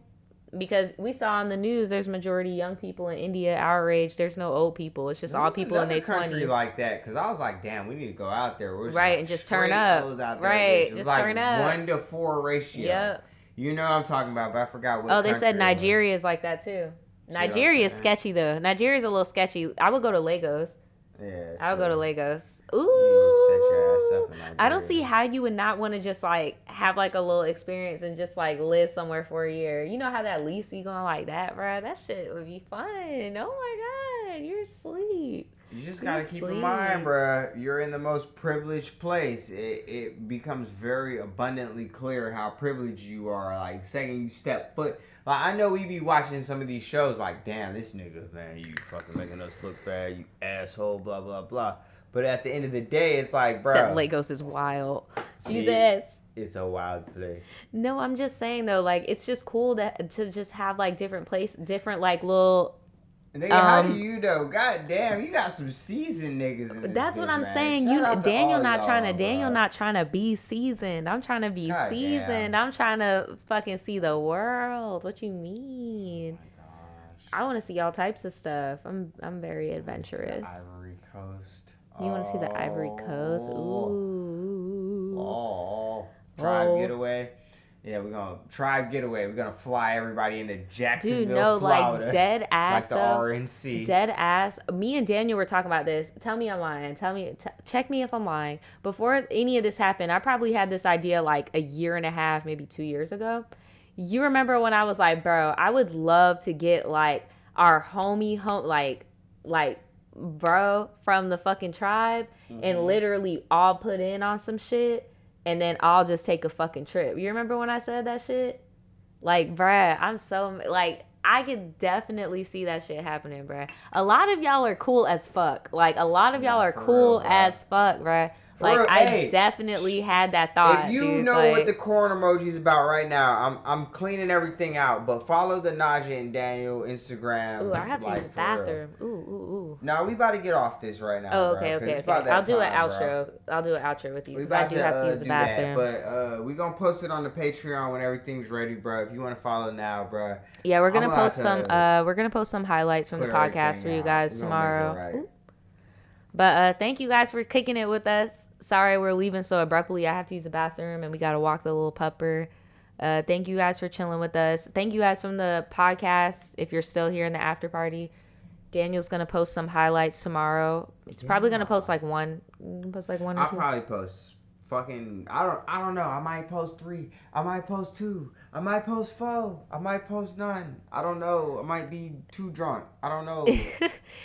[SPEAKER 1] Because we saw on the news, there's majority young people in India our age. There's no old people. It's just all people in their 20s.
[SPEAKER 2] Country like that, because I was like, damn, we need to go out there.
[SPEAKER 1] Right, and just turn up. Right, just turn up.
[SPEAKER 2] 1-to-4 ratio. Yep. You know what I'm talking about, but I forgot what
[SPEAKER 1] they said Nigeria is like that too. Nigeria is sketchy though. Nigeria's a little sketchy. I would go to Lagos. Yeah, I would go to Lagos. Ooh, set your ass up in Nigeria. I don't see how you would not want to just like have like a little experience and just like live somewhere for a year. You know how that lease be going like that, bro? That shit would be fun. Oh my god, you're asleep.
[SPEAKER 2] You just gotta keep in mind, bro. You're in the most privileged place. It becomes very abundantly clear how privileged you are. Like, second you step foot. Like, I know we be watching some of these shows like, damn, this nigga, man, you fucking making us look bad, you asshole, blah, blah, blah. But at the end of the day, it's like, bro.
[SPEAKER 1] Except Lagos is wild. Jesus.
[SPEAKER 2] It's a wild place.
[SPEAKER 1] No, I'm just saying, though, like, it's just cool to just have, like, different like, little...
[SPEAKER 2] Nigga, how do you know? God damn, you got some seasoned niggas in this.
[SPEAKER 1] That's what I'm saying. Daniel not trying to be seasoned. I'm trying to be seasoned. I'm trying to fucking see the world. What you mean? Oh my gosh. I want to see all types of stuff. I'm very adventurous.
[SPEAKER 2] Ivory Coast.
[SPEAKER 1] You want to see the Ivory Coast? Ooh.
[SPEAKER 2] Tribe getaway. Yeah, we're gonna tribe getaway. We're gonna fly everybody into Jacksonville, Florida.
[SPEAKER 1] Like dead ass,
[SPEAKER 2] like the RNC.
[SPEAKER 1] Dead ass. Me and Daniel were talking about this. Tell me I'm lying. Check me if I'm lying. Before any of this happened, I probably had this idea like a year and a half, maybe 2 years ago. You remember when I was like, bro, I would love to get like our like bro from the fucking tribe and literally all put in on some shit. And then I'll just take a fucking trip. You remember when I said that shit? Like, bruh, I'm so... Like, I could definitely see that shit happening, bruh. A lot of y'all are cool as fuck. Like, a lot of y'all are cool as fuck, bruh. Like, I definitely had that thought.
[SPEAKER 2] If you know what the corn emoji is about right now, I'm cleaning everything out. But follow the Najee and Daniel Instagram.
[SPEAKER 1] Ooh, I have to use the bathroom. Ooh.
[SPEAKER 2] No, we about to get off this right now.
[SPEAKER 1] Oh, okay. I'll do an outro. Bro. I'll do an outro with you because I do have to use the bathroom.
[SPEAKER 2] But we gonna post it on the Patreon when everything's ready, bro. If you want to follow now, bro.
[SPEAKER 1] Yeah, we're gonna post some. We're gonna post some highlights from the podcast for you guys tomorrow. But thank you guys for kicking it with us. Sorry we're leaving so abruptly. I have to use the bathroom and we got to walk the little pupper. Thank you guys for chilling with us. Thank you guys from the podcast. If you're still here in the after party, Daniel's going to post some highlights tomorrow. It's probably going to post like one. Post like one or two.
[SPEAKER 2] I'll probably post fucking, I don't know. I might post 3. I might post 2. I might post 4. I might post none. I don't know. I might be too drunk. I don't know.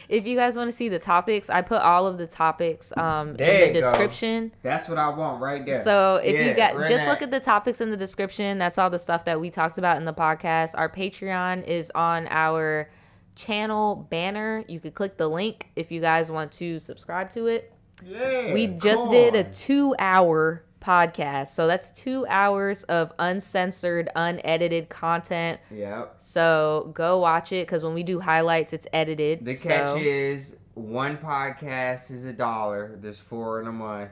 [SPEAKER 1] If you guys want to see the topics, I put all of the topics in the description.
[SPEAKER 2] That's what I want right there.
[SPEAKER 1] So if you got just look at the topics in the description. That's all the stuff that we talked about in the podcast. Our Patreon is on our channel banner. You could click the link if you guys want to subscribe to it.
[SPEAKER 2] Yeah,
[SPEAKER 1] we just did a 2-hour podcast, so that's 2 hours of uncensored, unedited content.
[SPEAKER 2] Yep.
[SPEAKER 1] So go watch it because when we do highlights, it's edited.
[SPEAKER 2] The catch is one podcast is $1. There's 4 in a month.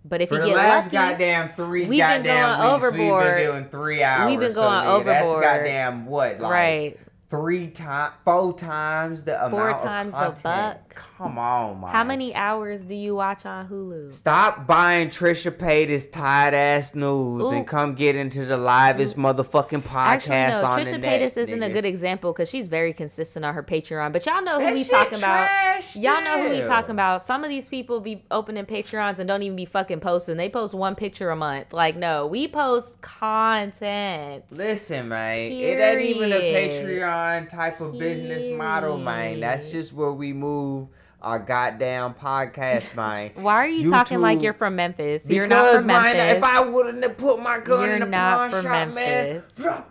[SPEAKER 1] But if
[SPEAKER 2] For
[SPEAKER 1] you
[SPEAKER 2] the
[SPEAKER 1] get
[SPEAKER 2] last
[SPEAKER 1] lucky,
[SPEAKER 2] goddamn 3
[SPEAKER 1] we've been
[SPEAKER 2] goddamn
[SPEAKER 1] going
[SPEAKER 2] weeks,
[SPEAKER 1] overboard.
[SPEAKER 2] we've been doing 3 hours.
[SPEAKER 1] We've been
[SPEAKER 2] so
[SPEAKER 1] going overboard.
[SPEAKER 2] That's goddamn what? Like
[SPEAKER 1] right.
[SPEAKER 2] 4 times the amount
[SPEAKER 1] 4 times
[SPEAKER 2] of content.
[SPEAKER 1] the buck.
[SPEAKER 2] Come on, man.
[SPEAKER 1] How many hours do you watch on Hulu?
[SPEAKER 2] Stop buying Trisha Paytas tired ass nudes and come get into the livest motherfucking podcast
[SPEAKER 1] Actually, no,
[SPEAKER 2] on
[SPEAKER 1] Trisha
[SPEAKER 2] the net.
[SPEAKER 1] Paytas isn't a good example because she's very consistent on her Patreon. But y'all know who
[SPEAKER 2] That
[SPEAKER 1] we
[SPEAKER 2] shit
[SPEAKER 1] talking about.
[SPEAKER 2] trash
[SPEAKER 1] Y'all know who we
[SPEAKER 2] still.
[SPEAKER 1] talking about. Some of these people be opening Patreons and don't even be fucking posting. They post 1 picture a month. Like, no, we post content.
[SPEAKER 2] Listen, man, it ain't even a Patreon type of business model, man. That's just where we move our goddamn podcast, man.
[SPEAKER 1] Why are you talking like you're from Memphis?
[SPEAKER 2] Because,
[SPEAKER 1] You're not from Memphis.
[SPEAKER 2] Man, if I wouldn't have put my gun in the pawn
[SPEAKER 1] from
[SPEAKER 2] shop,
[SPEAKER 1] Memphis.
[SPEAKER 2] man.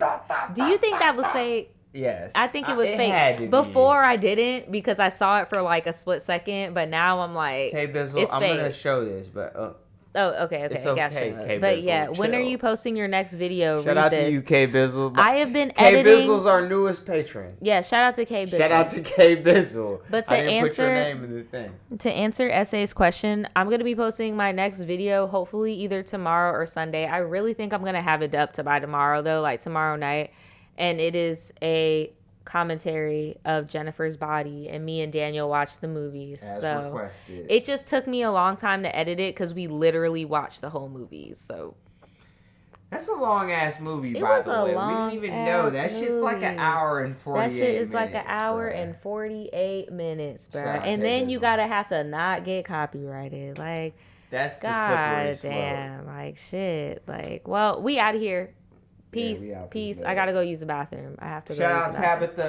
[SPEAKER 1] Do you think that was fake?
[SPEAKER 2] Yes.
[SPEAKER 1] I think it was
[SPEAKER 2] had
[SPEAKER 1] fake.
[SPEAKER 2] to be.
[SPEAKER 1] Before I didn't because I saw it for like a split second, but now I'm like,
[SPEAKER 2] K Bizzle,
[SPEAKER 1] it's
[SPEAKER 2] I'm
[SPEAKER 1] fake.
[SPEAKER 2] going to show this, but...
[SPEAKER 1] Oh, okay,
[SPEAKER 2] It's okay,
[SPEAKER 1] gotcha.
[SPEAKER 2] K
[SPEAKER 1] But
[SPEAKER 2] Bizzle,
[SPEAKER 1] yeah, when are
[SPEAKER 2] chill.
[SPEAKER 1] you posting your next video?
[SPEAKER 2] Shout
[SPEAKER 1] Read
[SPEAKER 2] out
[SPEAKER 1] this.
[SPEAKER 2] to you, K Bizzle.
[SPEAKER 1] I have been
[SPEAKER 2] K
[SPEAKER 1] editing.
[SPEAKER 2] Bizzle's our newest patron.
[SPEAKER 1] Yeah, shout out to K Bizzle.
[SPEAKER 2] Shout out to K Bizzle.
[SPEAKER 1] But to
[SPEAKER 2] I didn't
[SPEAKER 1] answer
[SPEAKER 2] put your name in the thing.
[SPEAKER 1] To answer Essay's question, I'm gonna be posting my next video hopefully either tomorrow or Sunday. I really think I'm gonna have it up to by tomorrow though, like tomorrow night, and it is a commentary of Jennifer's Body, and me and Daniel watched the movies.
[SPEAKER 2] As
[SPEAKER 1] so
[SPEAKER 2] requested.
[SPEAKER 1] it just took me a long time to edit it because we literally watched the whole movie. So
[SPEAKER 2] that's a long ass movie,
[SPEAKER 1] it
[SPEAKER 2] by
[SPEAKER 1] was
[SPEAKER 2] the
[SPEAKER 1] a
[SPEAKER 2] way. We
[SPEAKER 1] long
[SPEAKER 2] didn't even know that shit's like an hour and 48
[SPEAKER 1] That shit is
[SPEAKER 2] minutes,
[SPEAKER 1] like an hour
[SPEAKER 2] bruh.
[SPEAKER 1] and 48 minutes, bro.
[SPEAKER 2] Shout out
[SPEAKER 1] And
[SPEAKER 2] K
[SPEAKER 1] then you
[SPEAKER 2] Bizzle.
[SPEAKER 1] gotta have to not get copyrighted, like.
[SPEAKER 2] That's the
[SPEAKER 1] God
[SPEAKER 2] slippery
[SPEAKER 1] damn,
[SPEAKER 2] slope.
[SPEAKER 1] like shit. Like, well, we out of here. Peace,
[SPEAKER 2] we out this
[SPEAKER 1] peace.
[SPEAKER 2] bad.
[SPEAKER 1] I gotta go use the bathroom. I have to go
[SPEAKER 2] Shout
[SPEAKER 1] use
[SPEAKER 2] out
[SPEAKER 1] the bathroom.
[SPEAKER 2] Tabitha.